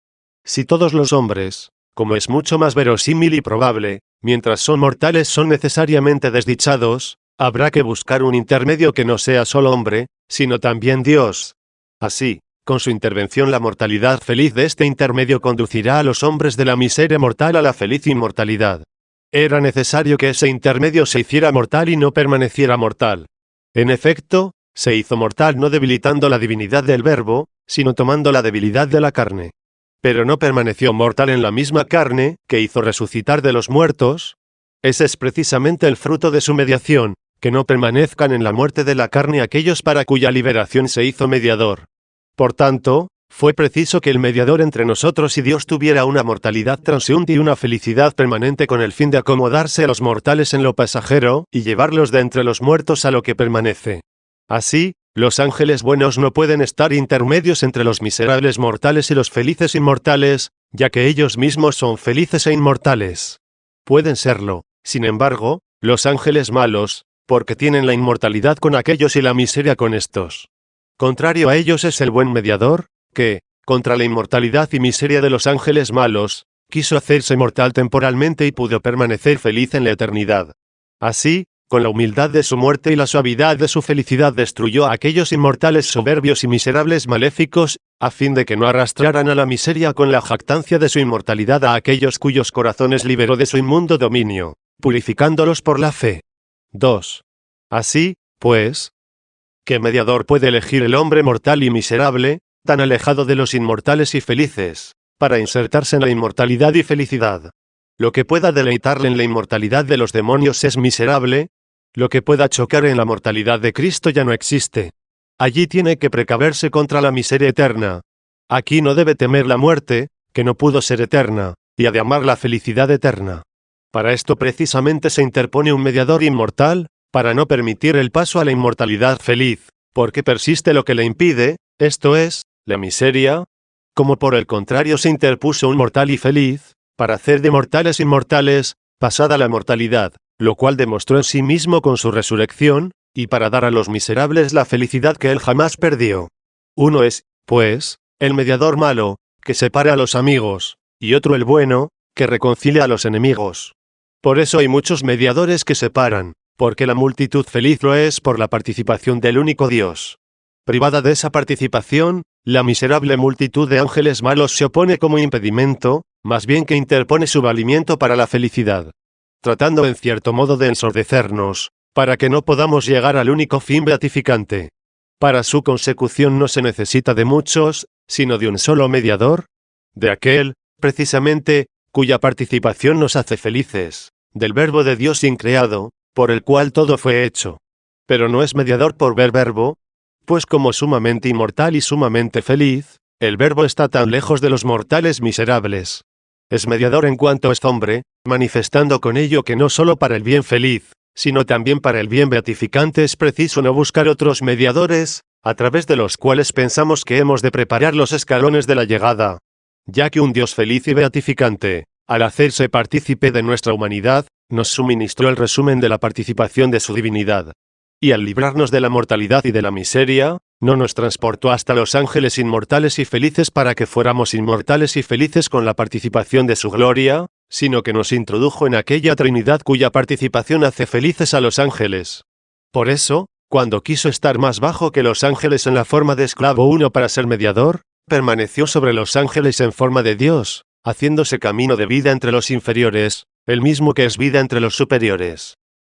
Si todos los hombres, como es mucho más verosímil y probable, mientras son mortales son necesariamente desdichados, habrá que buscar un intermedio que no sea solo hombre, sino también Dios. Así, con su intervención la mortalidad feliz de este intermedio conducirá a los hombres de la miseria mortal a la feliz inmortalidad. Era necesario que ese intermedio se hiciera mortal y no permaneciera mortal. En efecto, se hizo mortal no debilitando la divinidad del Verbo, sino tomando la debilidad de la carne. Pero no permaneció mortal en la misma carne, que hizo resucitar de los muertos. Ese es precisamente el fruto de su mediación, que no permanezcan en la muerte de la carne aquellos para cuya liberación se hizo mediador. Por tanto, fue preciso que el mediador entre nosotros y Dios tuviera una mortalidad transiente y una felicidad permanente con el fin de acomodarse a los mortales en lo pasajero, y llevarlos de entre los muertos a lo que permanece. Así, los ángeles buenos no pueden estar intermedios entre los miserables mortales y los felices inmortales, ya que ellos mismos son felices e inmortales. Pueden serlo, sin embargo, los ángeles malos, porque tienen la inmortalidad con aquellos y la miseria con estos. Contrario a ellos es el buen mediador, que, contra la inmortalidad y miseria de los ángeles malos, quiso hacerse mortal temporalmente y pudo permanecer feliz en la eternidad. Así, con la humildad de su muerte y la suavidad de su felicidad destruyó a aquellos inmortales soberbios y miserables maléficos, a fin de que no arrastraran a la miseria con la jactancia de su inmortalidad a aquellos cuyos corazones liberó de su inmundo dominio, purificándolos por la fe. 2. Así, pues, ¿qué mediador puede elegir el hombre mortal y miserable, tan alejado de los inmortales y felices, para insertarse en la inmortalidad y felicidad? Lo que pueda deleitarle en la inmortalidad de los demonios es miserable. Lo que pueda chocar en la mortalidad de Cristo ya no existe. Allí tiene que precaverse contra la miseria eterna. Aquí no debe temer la muerte, que no pudo ser eterna, y ha de amar la felicidad eterna. Para esto precisamente se interpone un mediador inmortal, para no permitir el paso a la inmortalidad feliz, porque persiste lo que le impide, esto es, la miseria. Como por el contrario se interpuso un mortal y feliz, para hacer de mortales inmortales, pasada la mortalidad, lo cual demostró en sí mismo con su resurrección, y para dar a los miserables la felicidad que él jamás perdió. Uno es, pues, el mediador malo, que separa a los amigos, y otro el bueno, que reconcilia a los enemigos. Por eso hay muchos mediadores que separan, porque la multitud feliz lo es por la participación del único Dios. Privada de esa participación, la miserable multitud de ángeles malos se opone como impedimento, más bien que interpone su valimiento para la felicidad, tratando en cierto modo de ensordecernos, para que no podamos llegar al único fin beatificante. Para su consecución no se necesita de muchos, sino de un solo mediador, de aquel, precisamente, cuya participación nos hace felices, del Verbo de Dios increado, por el cual todo fue hecho. Pero no es mediador por ver verbo, pues como sumamente inmortal y sumamente feliz, el Verbo está tan lejos de los mortales miserables. Es mediador en cuanto es hombre, manifestando con ello que no solo para el bien feliz, sino también para el bien beatificante es preciso no buscar otros mediadores, a través de los cuales pensamos que hemos de preparar los escalones de la llegada, ya que un Dios feliz y beatificante, al hacerse partícipe de nuestra humanidad, nos suministró el resumen de la participación de su divinidad. Y al librarnos de la mortalidad y de la miseria, no nos transportó hasta los ángeles inmortales y felices para que fuéramos inmortales y felices con la participación de su gloria, sino que nos introdujo en aquella Trinidad cuya participación hace felices a los ángeles. Por eso, cuando quiso estar más bajo que los ángeles en la forma de esclavo uno para ser mediador, permaneció sobre los ángeles en forma de Dios, haciéndose camino de vida entre los inferiores, el mismo que es vida entre los superiores.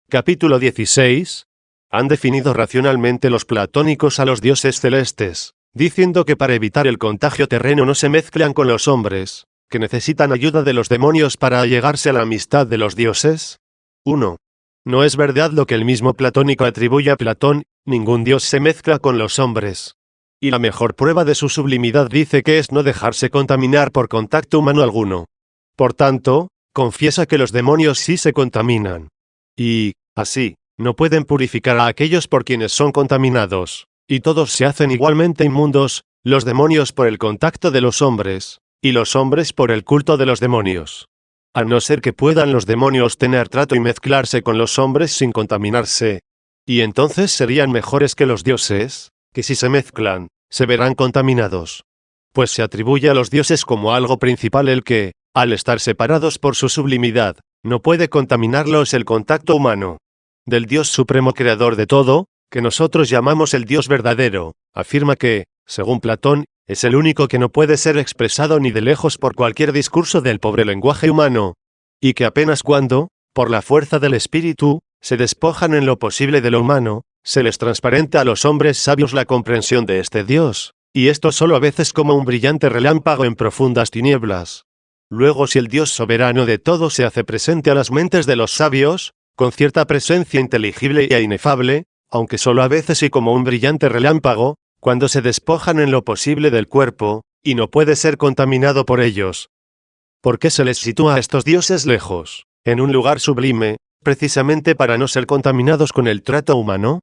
Capítulo 16. Han definido racionalmente los platónicos a los dioses celestes, diciendo que para evitar el contagio terreno no se mezclan con los hombres, que necesitan ayuda de los demonios para allegarse a la amistad de los dioses. 1. No es verdad lo que el mismo platónico atribuye a Platón, ningún dios se mezcla con los hombres. Y la mejor prueba de su sublimidad dice que es no dejarse contaminar por contacto humano alguno. Por tanto, confiesa que los demonios sí se contaminan. Y, así, no pueden purificar a aquellos por quienes son contaminados, y todos se hacen igualmente inmundos, los demonios por el contacto de los hombres, y los hombres por el culto de los demonios. A no ser que puedan los demonios tener trato y mezclarse con los hombres sin contaminarse. Y entonces serían mejores que los dioses, que si se mezclan, se verán contaminados. Pues se atribuye a los dioses como algo principal el que, al estar separados por su sublimidad, no puede contaminarlos el contacto humano. Del Dios supremo creador de todo, que nosotros llamamos el Dios verdadero, afirma que, según Platón, es el único que no puede ser expresado ni de lejos por cualquier discurso del pobre lenguaje humano, y que apenas cuando, por la fuerza del espíritu, se despojan en lo posible de lo humano, se les transparenta a los hombres sabios la comprensión de este Dios, y esto solo a veces como un brillante relámpago en profundas tinieblas. Luego si el Dios soberano de todo se hace presente a las mentes de los sabios, con cierta presencia inteligible e inefable, aunque solo a veces y como un brillante relámpago, cuando se despojan en lo posible del cuerpo, y no puede ser contaminado por ellos. ¿Por qué se les sitúa a estos dioses lejos, en un lugar sublime, precisamente para no ser contaminados con el trato humano?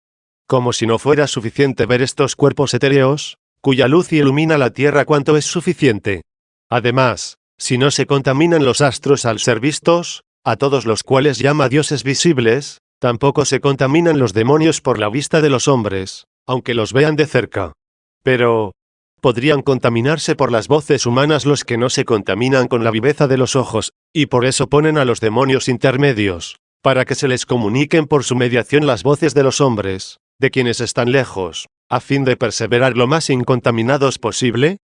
Como si no fuera suficiente ver estos cuerpos etéreos, cuya luz ilumina la tierra cuanto es suficiente. Además, si no se contaminan los astros al ser vistos, a todos los cuales llama dioses visibles, tampoco se contaminan los demonios por la vista de los hombres, aunque los vean de cerca. Pero, podrían contaminarse por las voces humanas los que no se contaminan con la viveza de los ojos, y por eso ponen a los demonios intermedios, para que se les comuniquen por su mediación las voces de los hombres, de quienes están lejos, a fin de perseverar lo más incontaminados posible.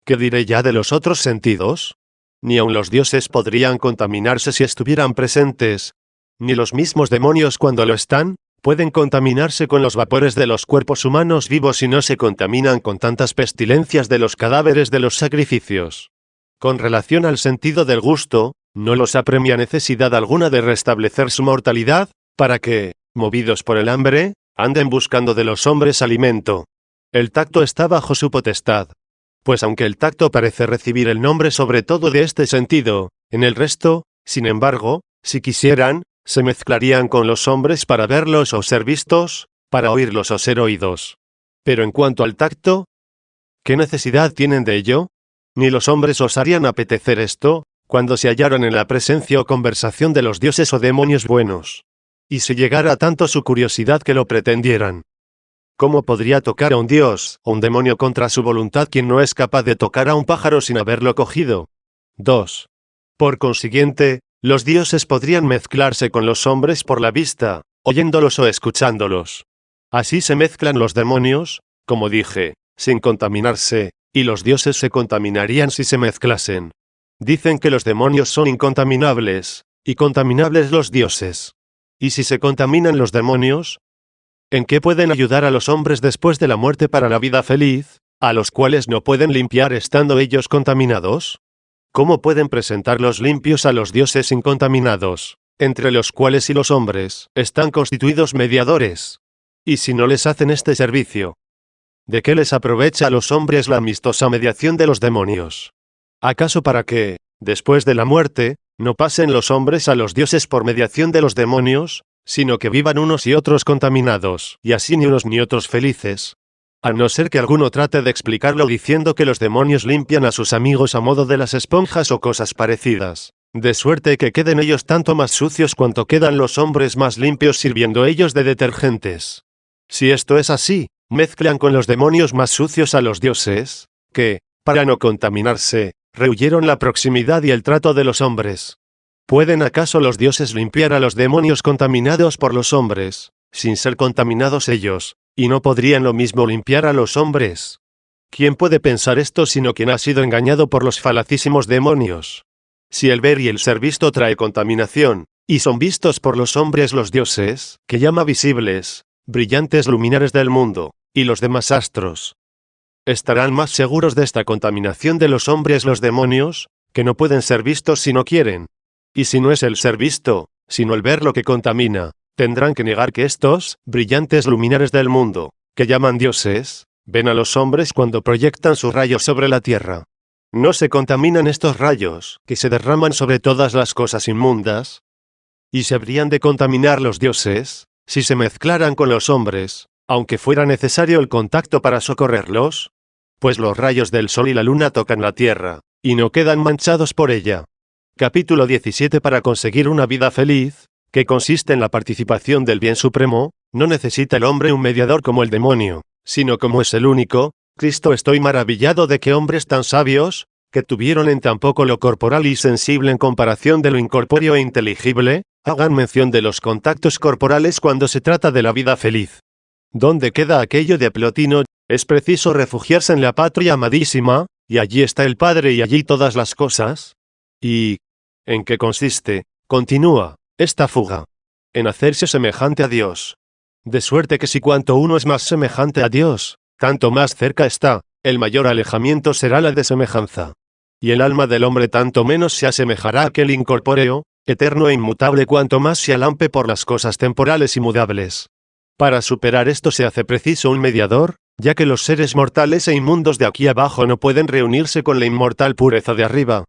¿Qué diré ya de los otros sentidos? Ni aun los dioses podrían contaminarse si estuvieran presentes, ni los mismos demonios cuando lo están, pueden contaminarse con los vapores de los cuerpos humanos vivos y no se contaminan con tantas pestilencias de los cadáveres de los sacrificios. Con relación al sentido del gusto, no los apremia necesidad alguna de restablecer su mortalidad, para que, movidos por el hambre, anden buscando de los hombres alimento. El tacto está bajo su potestad. Pues aunque el tacto parece recibir el nombre sobre todo de este sentido, en el resto, sin embargo, si quisieran, se mezclarían con los hombres para verlos o ser vistos, para oírlos o ser oídos. Pero en cuanto al tacto, ¿qué necesidad tienen de ello? Ni los hombres osarían apetecer esto, cuando se hallaran en la presencia o conversación de los dioses o demonios buenos. Y si llegara tanto su curiosidad que lo pretendieran. ¿Cómo podría tocar a un dios o un demonio contra su voluntad quien no es capaz de tocar a un pájaro sin haberlo cogido? 2. Por consiguiente, Los dioses podrían mezclarse con los hombres por la vista, oyéndolos o escuchándolos. Así se mezclan los demonios, como dije, sin contaminarse, y los dioses se contaminarían si se mezclasen. Dicen que los demonios son incontaminables, y contaminables los dioses. ¿Y si se contaminan los demonios? ¿En qué pueden ayudar a los hombres después de la muerte para la vida feliz, a los cuales no pueden limpiar estando ellos contaminados? ¿Cómo pueden presentarlos limpios a los dioses incontaminados, entre los cuales y los hombres están constituidos mediadores? ¿Y si no les hacen este servicio? ¿De qué les aprovecha a los hombres la amistosa mediación de los demonios? ¿Acaso para que, después de la muerte, no pasen los hombres a los dioses por mediación de los demonios, sino que vivan unos y otros contaminados, y así ni unos ni otros felices? A no ser que alguno trate de explicarlo diciendo que los demonios limpian a sus amigos a modo de las esponjas o cosas parecidas, de suerte que queden ellos tanto más sucios cuanto quedan los hombres más limpios sirviendo ellos de detergentes. Si esto es así, mezclan con los demonios más sucios a los dioses, que, para no contaminarse, rehuyeron la proximidad y el trato de los hombres. ¿Pueden acaso los dioses limpiar a los demonios contaminados por los hombres, sin ser contaminados ellos, y no podrían lo mismo limpiar a los hombres? ¿Quién puede pensar esto sino quien ha sido engañado por los falacísimos demonios? Si el ver y el ser visto trae contaminación, y son vistos por los hombres los dioses, que llama visibles, brillantes luminares del mundo, y los demás astros, ¿estarán más seguros de esta contaminación de los hombres los demonios, que no pueden ser vistos si no quieren? Y si no es el ser visto, sino el ver lo que contamina, tendrán que negar que estos, brillantes luminares del mundo, que llaman dioses, ven a los hombres cuando proyectan sus rayos sobre la tierra. ¿No se contaminan estos rayos, que se derraman sobre todas las cosas inmundas? ¿Y se habrían de contaminar los dioses, si se mezclaran con los hombres, aunque fuera necesario el contacto para socorrerlos? Pues los rayos del sol y la luna tocan la tierra, y no quedan manchados por ella. Capítulo 17. Para conseguir una vida feliz, que consiste en la participación del bien supremo, no necesita el hombre un mediador como el demonio, sino como es el único, Cristo. Estoy maravillado de que hombres tan sabios, que tuvieron en tan poco lo corporal y sensible en comparación de lo incorpóreo e inteligible, hagan mención de los contactos corporales cuando se trata de la vida feliz. ¿Dónde queda aquello de Plotino? Es preciso refugiarse en la patria amadísima, y allí está el Padre y allí todas las cosas. ¿Y en qué consiste, continúa, esta fuga? En hacerse semejante a Dios. De suerte que si cuanto uno es más semejante a Dios, tanto más cerca está, el mayor alejamiento será la desemejanza. Y el alma del hombre tanto menos se asemejará a aquel incorpóreo, eterno e inmutable cuanto más se alampe por las cosas temporales y mudables. Para superar esto se hace preciso un mediador, ya que los seres mortales e inmundos de aquí abajo no pueden reunirse con la inmortal pureza de arriba.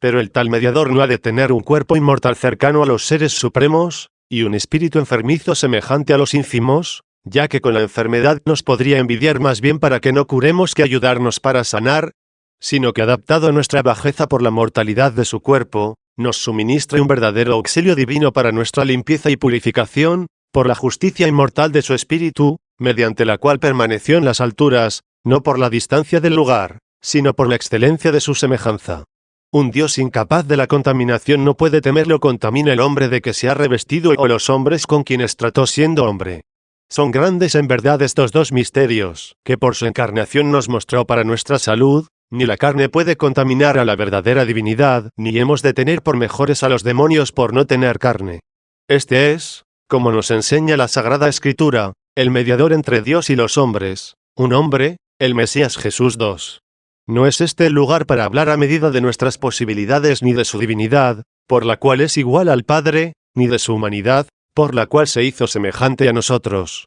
Pero el tal mediador no ha de tener un cuerpo inmortal cercano a los seres supremos, y un espíritu enfermizo semejante a los ínfimos, ya que con la enfermedad nos podría envidiar más bien para que no curemos que ayudarnos para sanar, sino que adaptado a nuestra bajeza por la mortalidad de su cuerpo, nos suministre un verdadero auxilio divino para nuestra limpieza y purificación, por la justicia inmortal de su espíritu, mediante la cual permaneció en las alturas, no por la distancia del lugar, sino por la excelencia de su semejanza. Un Dios incapaz de la contaminación no puede temer lo contamina el hombre de que se ha revestido o los hombres con quienes trató siendo hombre. Son grandes en verdad estos dos misterios, que por su encarnación nos mostró para nuestra salud. Ni la carne puede contaminar a la verdadera divinidad, ni hemos de tener por mejores a los demonios por no tener carne. Este es, como nos enseña la Sagrada Escritura, el mediador entre Dios y los hombres, un hombre, el Mesías Jesús II. No es este el lugar para hablar a medida de nuestras posibilidades ni de su divinidad, por la cual es igual al Padre, ni de su humanidad, por la cual se hizo semejante a nosotros.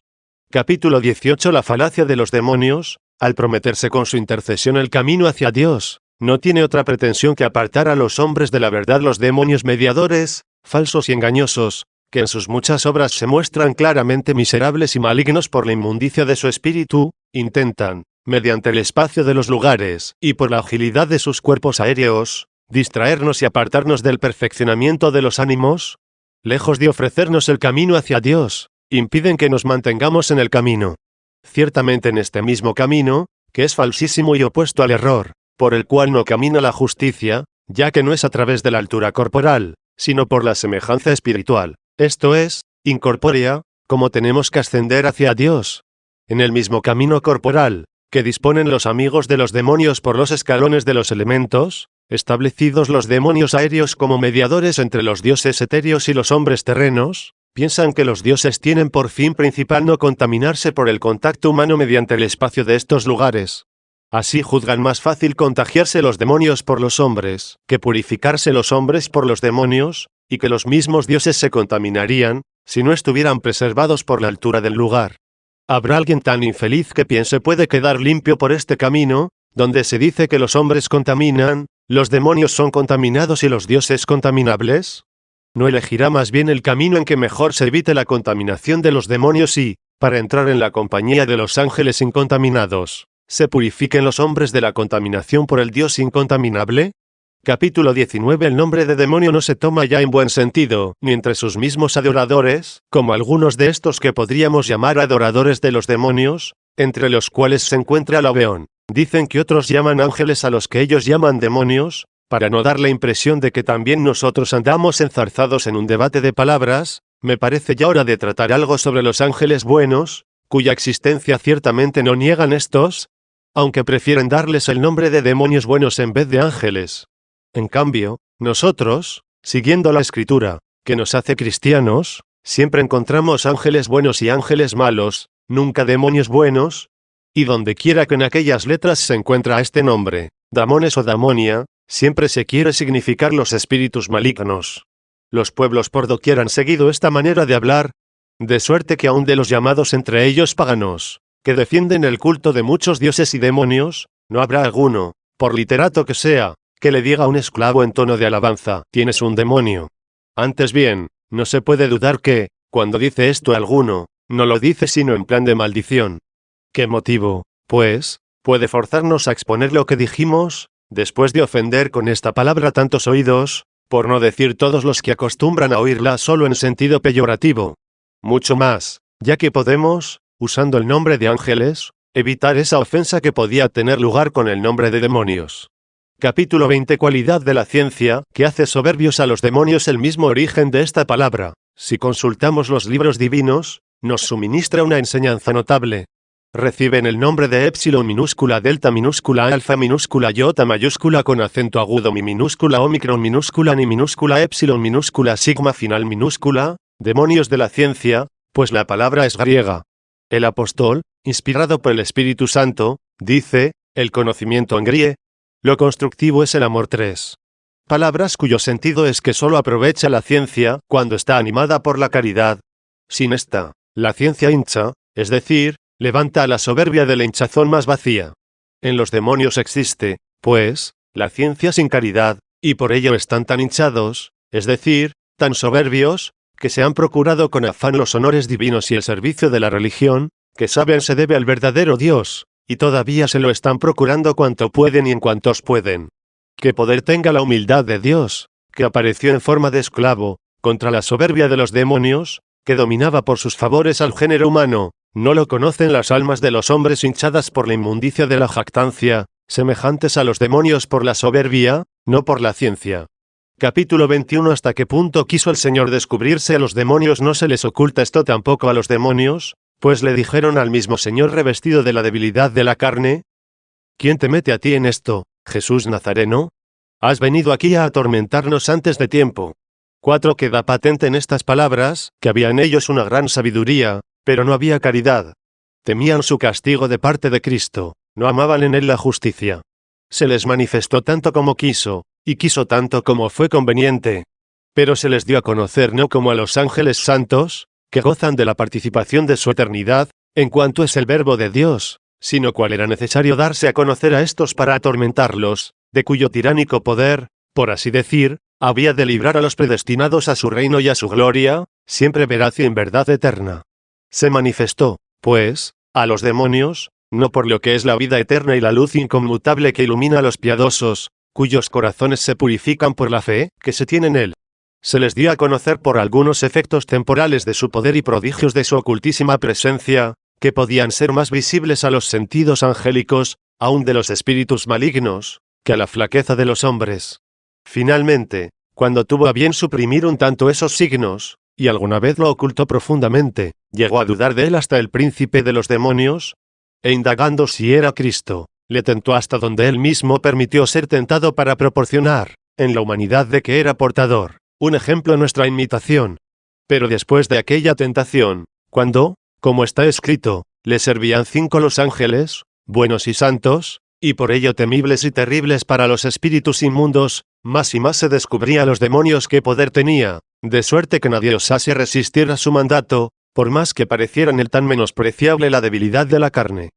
Capítulo 18. La falacia de los demonios. Al prometerse con su intercesión el camino hacia Dios, no tiene otra pretensión que apartar a los hombres de la verdad. Los demonios mediadores, falsos y engañosos, que en sus muchas obras se muestran claramente miserables y malignos por la inmundicia de su espíritu, intentan, mediante el espacio de los lugares, y por la agilidad de sus cuerpos aéreos, distraernos y apartarnos del perfeccionamiento de los ánimos. Lejos de ofrecernos el camino hacia Dios, impiden que nos mantengamos en el camino. Ciertamente en este mismo camino, que es falsísimo y opuesto al error, por el cual no camina la justicia, ya que no es a través de la altura corporal, sino por la semejanza espiritual, esto es, incorpórea, como tenemos que ascender hacia Dios. En el mismo camino corporal, que disponen los amigos de los demonios por los escalones de los elementos, establecidos los demonios aéreos como mediadores entre los dioses etéreos y los hombres terrenos, piensan que los dioses tienen por fin principal no contaminarse por el contacto humano mediante el espacio de estos lugares. Así juzgan más fácil contagiarse los demonios por los hombres, que purificarse los hombres por los demonios, y que los mismos dioses se contaminarían, si no estuvieran preservados por la altura del lugar. ¿Habrá alguien tan infeliz que piense puede quedar limpio por este camino, donde se dice que los hombres contaminan, los demonios son contaminados y los dioses contaminables? ¿No elegirá más bien el camino en que mejor se evite la contaminación de los demonios y, para entrar en la compañía de los ángeles incontaminados, se purifiquen los hombres de la contaminación por el Dios incontaminable? Capítulo 19. El nombre de demonio no se toma ya en buen sentido, ni entre sus mismos adoradores, como algunos de estos que podríamos llamar adoradores de los demonios, entre los cuales se encuentra Laveón. Dicen que otros llaman ángeles a los que ellos llaman demonios, para no dar la impresión de que también nosotros andamos enzarzados en un debate de palabras. Me parece ya hora de tratar algo sobre los ángeles buenos, cuya existencia ciertamente no niegan estos, aunque prefieren darles el nombre de demonios buenos en vez de ángeles. En cambio, nosotros, siguiendo la Escritura, que nos hace cristianos, siempre encontramos ángeles buenos y ángeles malos, nunca demonios buenos, y donde quiera que en aquellas letras se encuentra este nombre, damones o damonia, siempre se quiere significar los espíritus malignos. Los pueblos por doquier han seguido esta manera de hablar, de suerte que aun de los llamados entre ellos paganos, que defienden el culto de muchos dioses y demonios, no habrá alguno, por literato que sea, que le diga a un esclavo en tono de alabanza, tienes un demonio. Antes bien, no se puede dudar que, cuando dice esto alguno, no lo dice sino en plan de maldición. ¿Qué motivo, pues, puede forzarnos a exponer lo que dijimos, después de ofender con esta palabra tantos oídos, por no decir todos los que acostumbran a oírla solo en sentido peyorativo? Mucho más, ya que podemos, usando el nombre de ángeles, evitar esa ofensa que podía tener lugar con el nombre de demonios. Capítulo 20. Cualidad de la ciencia, que hace soberbios a los demonios. El mismo origen de esta palabra, si consultamos los libros divinos, nos suministra una enseñanza notable. Reciben el nombre de épsilon minúscula, delta minúscula, alfa minúscula, iota mayúscula con acento agudo, mi minúscula, omicron minúscula, ni minúscula, épsilon minúscula, sigma final minúscula, demonios de la ciencia, pues la palabra es griega. El apóstol, inspirado por el Espíritu Santo, dice, el conocimiento en griego. Lo constructivo es el amor. 3 palabras cuyo sentido es que solo aprovecha la ciencia cuando está animada por la caridad. Sin esta, la ciencia hincha, es decir, levanta a la soberbia de la hinchazón más vacía. En los demonios existe, pues, la ciencia sin caridad, y por ello están tan hinchados, es decir, tan soberbios, que se han procurado con afán los honores divinos y el servicio de la religión, que saben se debe al verdadero Dios, y todavía se lo están procurando cuanto pueden y en cuantos pueden. Que poder tenga la humildad de Dios, que apareció en forma de esclavo, contra la soberbia de los demonios, que dominaba por sus favores al género humano, no lo conocen las almas de los hombres hinchadas por la inmundicia de la jactancia, semejantes a los demonios por la soberbia, no por la ciencia. Capítulo 21. ¿Hasta qué punto quiso el Señor descubrirse a los demonios? No se les oculta esto tampoco a los demonios, pues le dijeron al mismo Señor revestido de la debilidad de la carne: ¿Quién te mete a ti en esto, Jesús Nazareno? Has venido aquí a atormentarnos antes de tiempo. 4. Queda patente en estas palabras, que había en ellos una gran sabiduría, pero no había caridad. Temían su castigo de parte de Cristo, no amaban en él la justicia. Se les manifestó tanto como quiso, y quiso tanto como fue conveniente. Pero se les dio a conocer no como a los ángeles santos, que gozan de la participación de su eternidad, en cuanto es el verbo de Dios, sino cual era necesario darse a conocer a estos para atormentarlos, de cuyo tiránico poder, por así decir, había de librar a los predestinados a su reino y a su gloria, siempre veraz y en verdad eterna. Se manifestó, pues, a los demonios, no por lo que es la vida eterna y la luz inconmutable que ilumina a los piadosos, cuyos corazones se purifican por la fe que se tiene en él. Se les dio a conocer por algunos efectos temporales de su poder y prodigios de su ocultísima presencia, que podían ser más visibles a los sentidos angélicos, aun de los espíritus malignos, que a la flaqueza de los hombres. Finalmente, cuando tuvo a bien suprimir un tanto esos signos, y alguna vez lo ocultó profundamente, llegó a dudar de él hasta el príncipe de los demonios, e indagando si era Cristo, le tentó hasta donde él mismo permitió ser tentado para proporcionar, en la humanidad de que era portador, un ejemplo a nuestra imitación. Pero después de aquella tentación, cuando, como está escrito, le servían 5 los ángeles, buenos y santos, y por ello temibles y terribles para los espíritus inmundos, más y más se descubría a los demonios qué poder tenía, de suerte que nadie osase resistir a su mandato, por más que pareciera en él tan menospreciable la debilidad de la carne.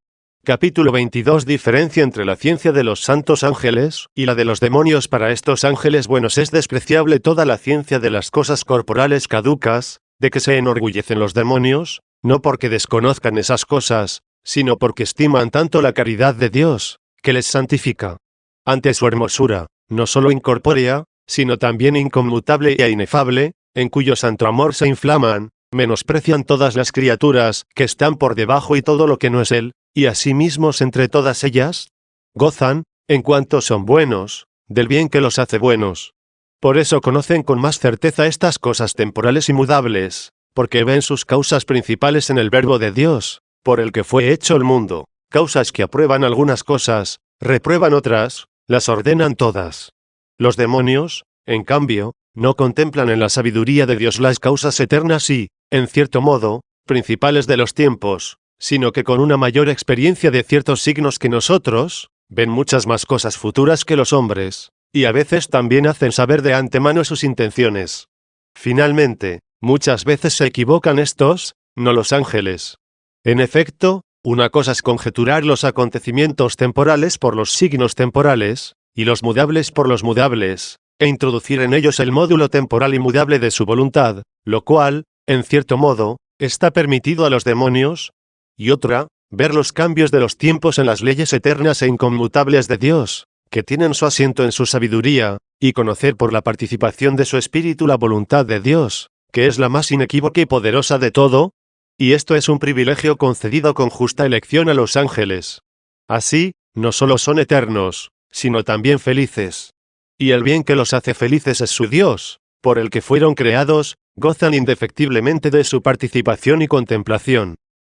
Capítulo 22. Diferencia entre la ciencia de los santos ángeles y la de los demonios. Para estos ángeles buenos es despreciable toda la ciencia de las cosas corporales caducas, de que se enorgullecen los demonios, no porque desconozcan esas cosas, sino porque estiman tanto la caridad de Dios, que les santifica. Ante su hermosura, no solo incorpórea, sino también inconmutable e inefable, en cuyo santo amor se inflaman, menosprecian todas las criaturas que están por debajo y todo lo que no es él, y asimismos entre todas ellas, gozan, en cuanto son buenos, del bien que los hace buenos. Por eso conocen con más certeza estas cosas temporales y mudables, porque ven sus causas principales en el Verbo de Dios, por el que fue hecho el mundo, causas que aprueban algunas cosas, reprueban otras, las ordenan todas. Los demonios, en cambio, no contemplan en la sabiduría de Dios las causas eternas y, en cierto modo, principales de los tiempos, sino que con una mayor experiencia de ciertos signos que nosotros, ven muchas más cosas futuras que los hombres, y a veces también hacen saber de antemano sus intenciones. Finalmente, muchas veces se equivocan estos, no los ángeles. En efecto, una cosa es conjeturar los acontecimientos temporales por los signos temporales, y los mudables por los mudables, e introducir en ellos el módulo temporal y mudable de su voluntad, lo cual, en cierto modo, está permitido a los demonios, y otra, ver los cambios de los tiempos en las leyes eternas e inconmutables de Dios, que tienen su asiento en su sabiduría, y conocer por la participación de su espíritu la voluntad de Dios, que es la más inequívoca y poderosa de todo, y esto es un privilegio concedido con justa elección a los ángeles. Así, no solo son eternos, sino también felices. Y el bien que los hace felices es su Dios, por el que fueron creados, gozan indefectiblemente de su participación y contemplación.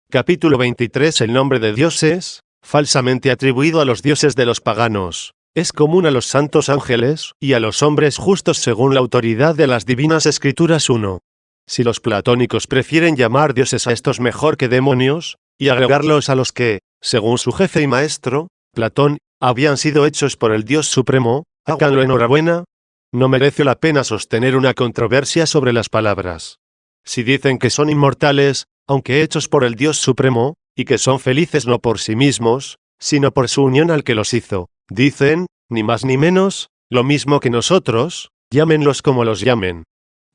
Capítulo 23. El nombre de Dios es, falsamente atribuido a los dioses de los paganos, es común a los santos ángeles y a los hombres justos según la autoridad de las divinas escrituras. 1. Si los platónicos prefieren llamar dioses a estos mejor que demonios, y agregarlos a los que, según su jefe y maestro, Platón, habían sido hechos por el Dios Supremo, háganlo enhorabuena. No merece la pena sostener una controversia sobre las palabras. Si dicen que son inmortales, aunque hechos por el Dios Supremo, y que son felices no por sí mismos, sino por su unión al que los hizo, dicen, ni más ni menos, lo mismo que nosotros, llámenlos como los llamen.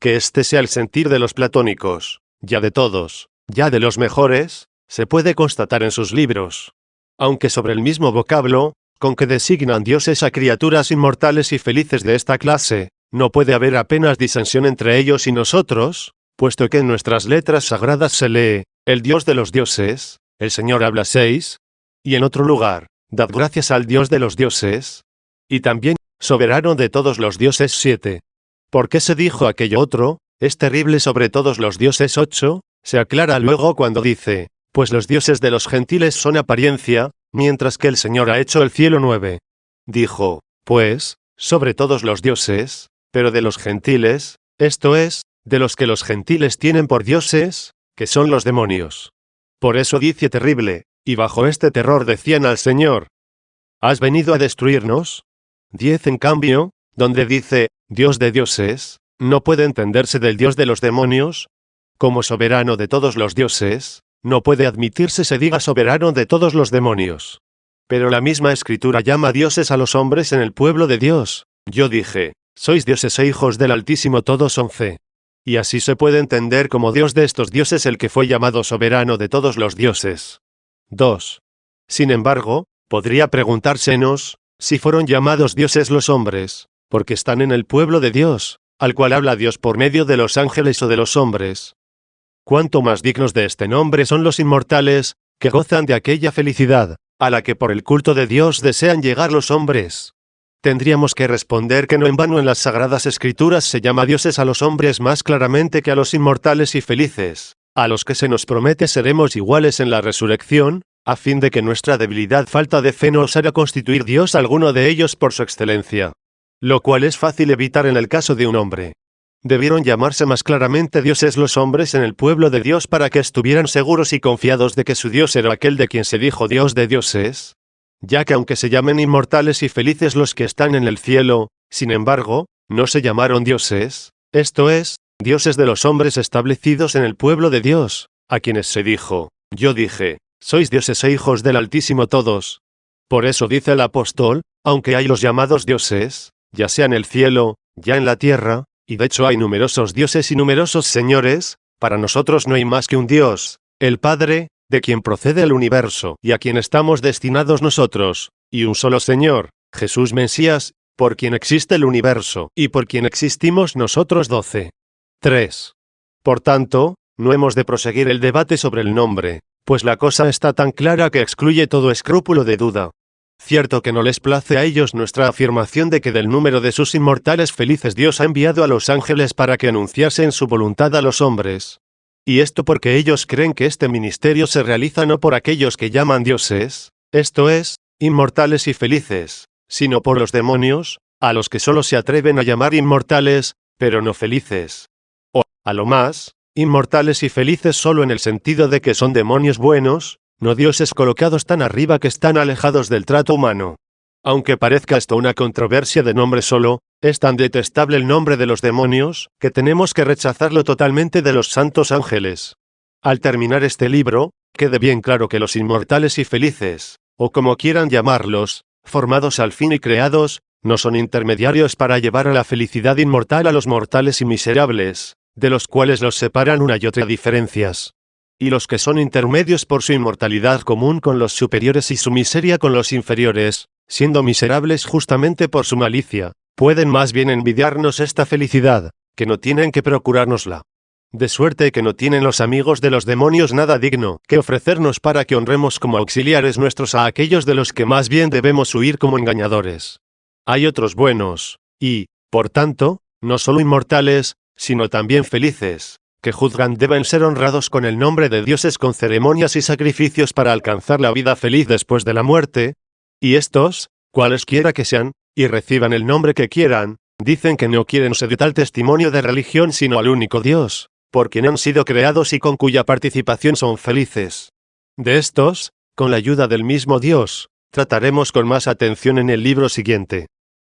Que este sea el sentir de los platónicos, ya de todos, ya de los mejores, se puede constatar en sus libros. Aunque sobre el mismo vocablo, con que designan dioses a criaturas inmortales y felices de esta clase, no puede haber apenas disensión entre ellos y nosotros, puesto que en nuestras letras sagradas se lee, el Dios de los dioses, el Señor habla 6, y en otro lugar, dad gracias al Dios de los dioses, y también, soberano de todos los dioses 7. ¿Por qué se dijo aquello otro, es terrible sobre todos los dioses 8? Se aclara luego cuando dice, pues los dioses de los gentiles son apariencia, mientras que el Señor ha hecho el cielo 9. Dijo, pues, sobre todos los dioses, pero de los gentiles, esto es, de los que los gentiles tienen por dioses, que son los demonios. Por eso dice terrible, y bajo este terror decían al Señor, ¿has venido a destruirnos? 10. En cambio, donde dice, Dios de dioses, no puede entenderse del Dios de los demonios. Como soberano de todos los dioses, no puede admitirse se diga soberano de todos los demonios. Pero la misma escritura llama dioses a los hombres en el pueblo de Dios. Yo dije, sois dioses e hijos del Altísimo todos 11. Y así se puede entender como Dios de estos dioses el que fue llamado soberano de todos los dioses. 2. Sin embargo, podría preguntársenos, si fueron llamados dioses los hombres, porque están en el pueblo de Dios, al cual habla Dios por medio de los ángeles o de los hombres. Cuánto más dignos de este nombre son los inmortales, que gozan de aquella felicidad, a la que por el culto de Dios desean llegar los hombres. Tendríamos que responder que no en vano en las Sagradas Escrituras se llama dioses a los hombres más claramente que a los inmortales y felices, a los que se nos promete seremos iguales en la resurrección, a fin de que nuestra debilidad falta de fe no osara constituir Dios alguno de ellos por su excelencia. Lo cual es fácil evitar en el caso de un hombre. Debieron llamarse más claramente dioses los hombres en el pueblo de Dios para que estuvieran seguros y confiados de que su Dios era aquel de quien se dijo Dios de dioses, ya que aunque se llamen inmortales y felices los que están en el cielo, sin embargo, no se llamaron dioses, esto es, dioses de los hombres establecidos en el pueblo de Dios, a quienes se dijo, yo dije, sois dioses e hijos del Altísimo todos. Por eso dice el apóstol, aunque hay los llamados dioses, ya sea en el cielo, ya en la tierra, y de hecho hay numerosos dioses y numerosos señores, para nosotros no hay más que un Dios, el Padre, de quien procede el universo y a quien estamos destinados nosotros, y un solo Señor, Jesús Mesías, por quien existe el universo y por quien existimos nosotros 12. 3. Por tanto, no hemos de proseguir el debate sobre el nombre, pues la cosa está tan clara que excluye todo escrúpulo de duda. Cierto que no les place a ellos nuestra afirmación de que del número de sus inmortales felices Dios ha enviado a los ángeles para que anunciasen su voluntad a los hombres. Y esto porque ellos creen que este ministerio se realiza no por aquellos que llaman dioses, esto es, inmortales y felices, sino por los demonios, a los que solo se atreven a llamar inmortales, pero no felices. O, a lo más, inmortales y felices solo en el sentido de que son demonios buenos, no dioses colocados tan arriba que están alejados del trato humano. Aunque parezca esto una controversia de nombre solo, es tan detestable el nombre de los demonios, que tenemos que rechazarlo totalmente de los santos ángeles. Al terminar este libro, quede bien claro que los inmortales y felices, o como quieran llamarlos, formados al fin y creados, no son intermediarios para llevar a la felicidad inmortal a los mortales y miserables, de los cuales los separan una y otra diferencias. Y los que son intermedios por su inmortalidad común con los superiores y su miseria con los inferiores, siendo miserables justamente por su malicia, pueden más bien envidiarnos esta felicidad, que no tienen que procurárnosla. De suerte que no tienen los amigos de los demonios nada digno que ofrecernos para que honremos como auxiliares nuestros a aquellos de los que más bien debemos huir como engañadores. Hay otros buenos, y, por tanto, no solo inmortales, sino también felices, que juzgan deben ser honrados con el nombre de dioses con ceremonias y sacrificios para alcanzar la vida feliz después de la muerte, y estos, cualesquiera que sean, y reciban el nombre que quieran, dicen que no quieren ser de tal testimonio de religión sino al único Dios, por quien han sido creados y con cuya participación son felices. De estos, con la ayuda del mismo Dios, trataremos con más atención en el libro siguiente.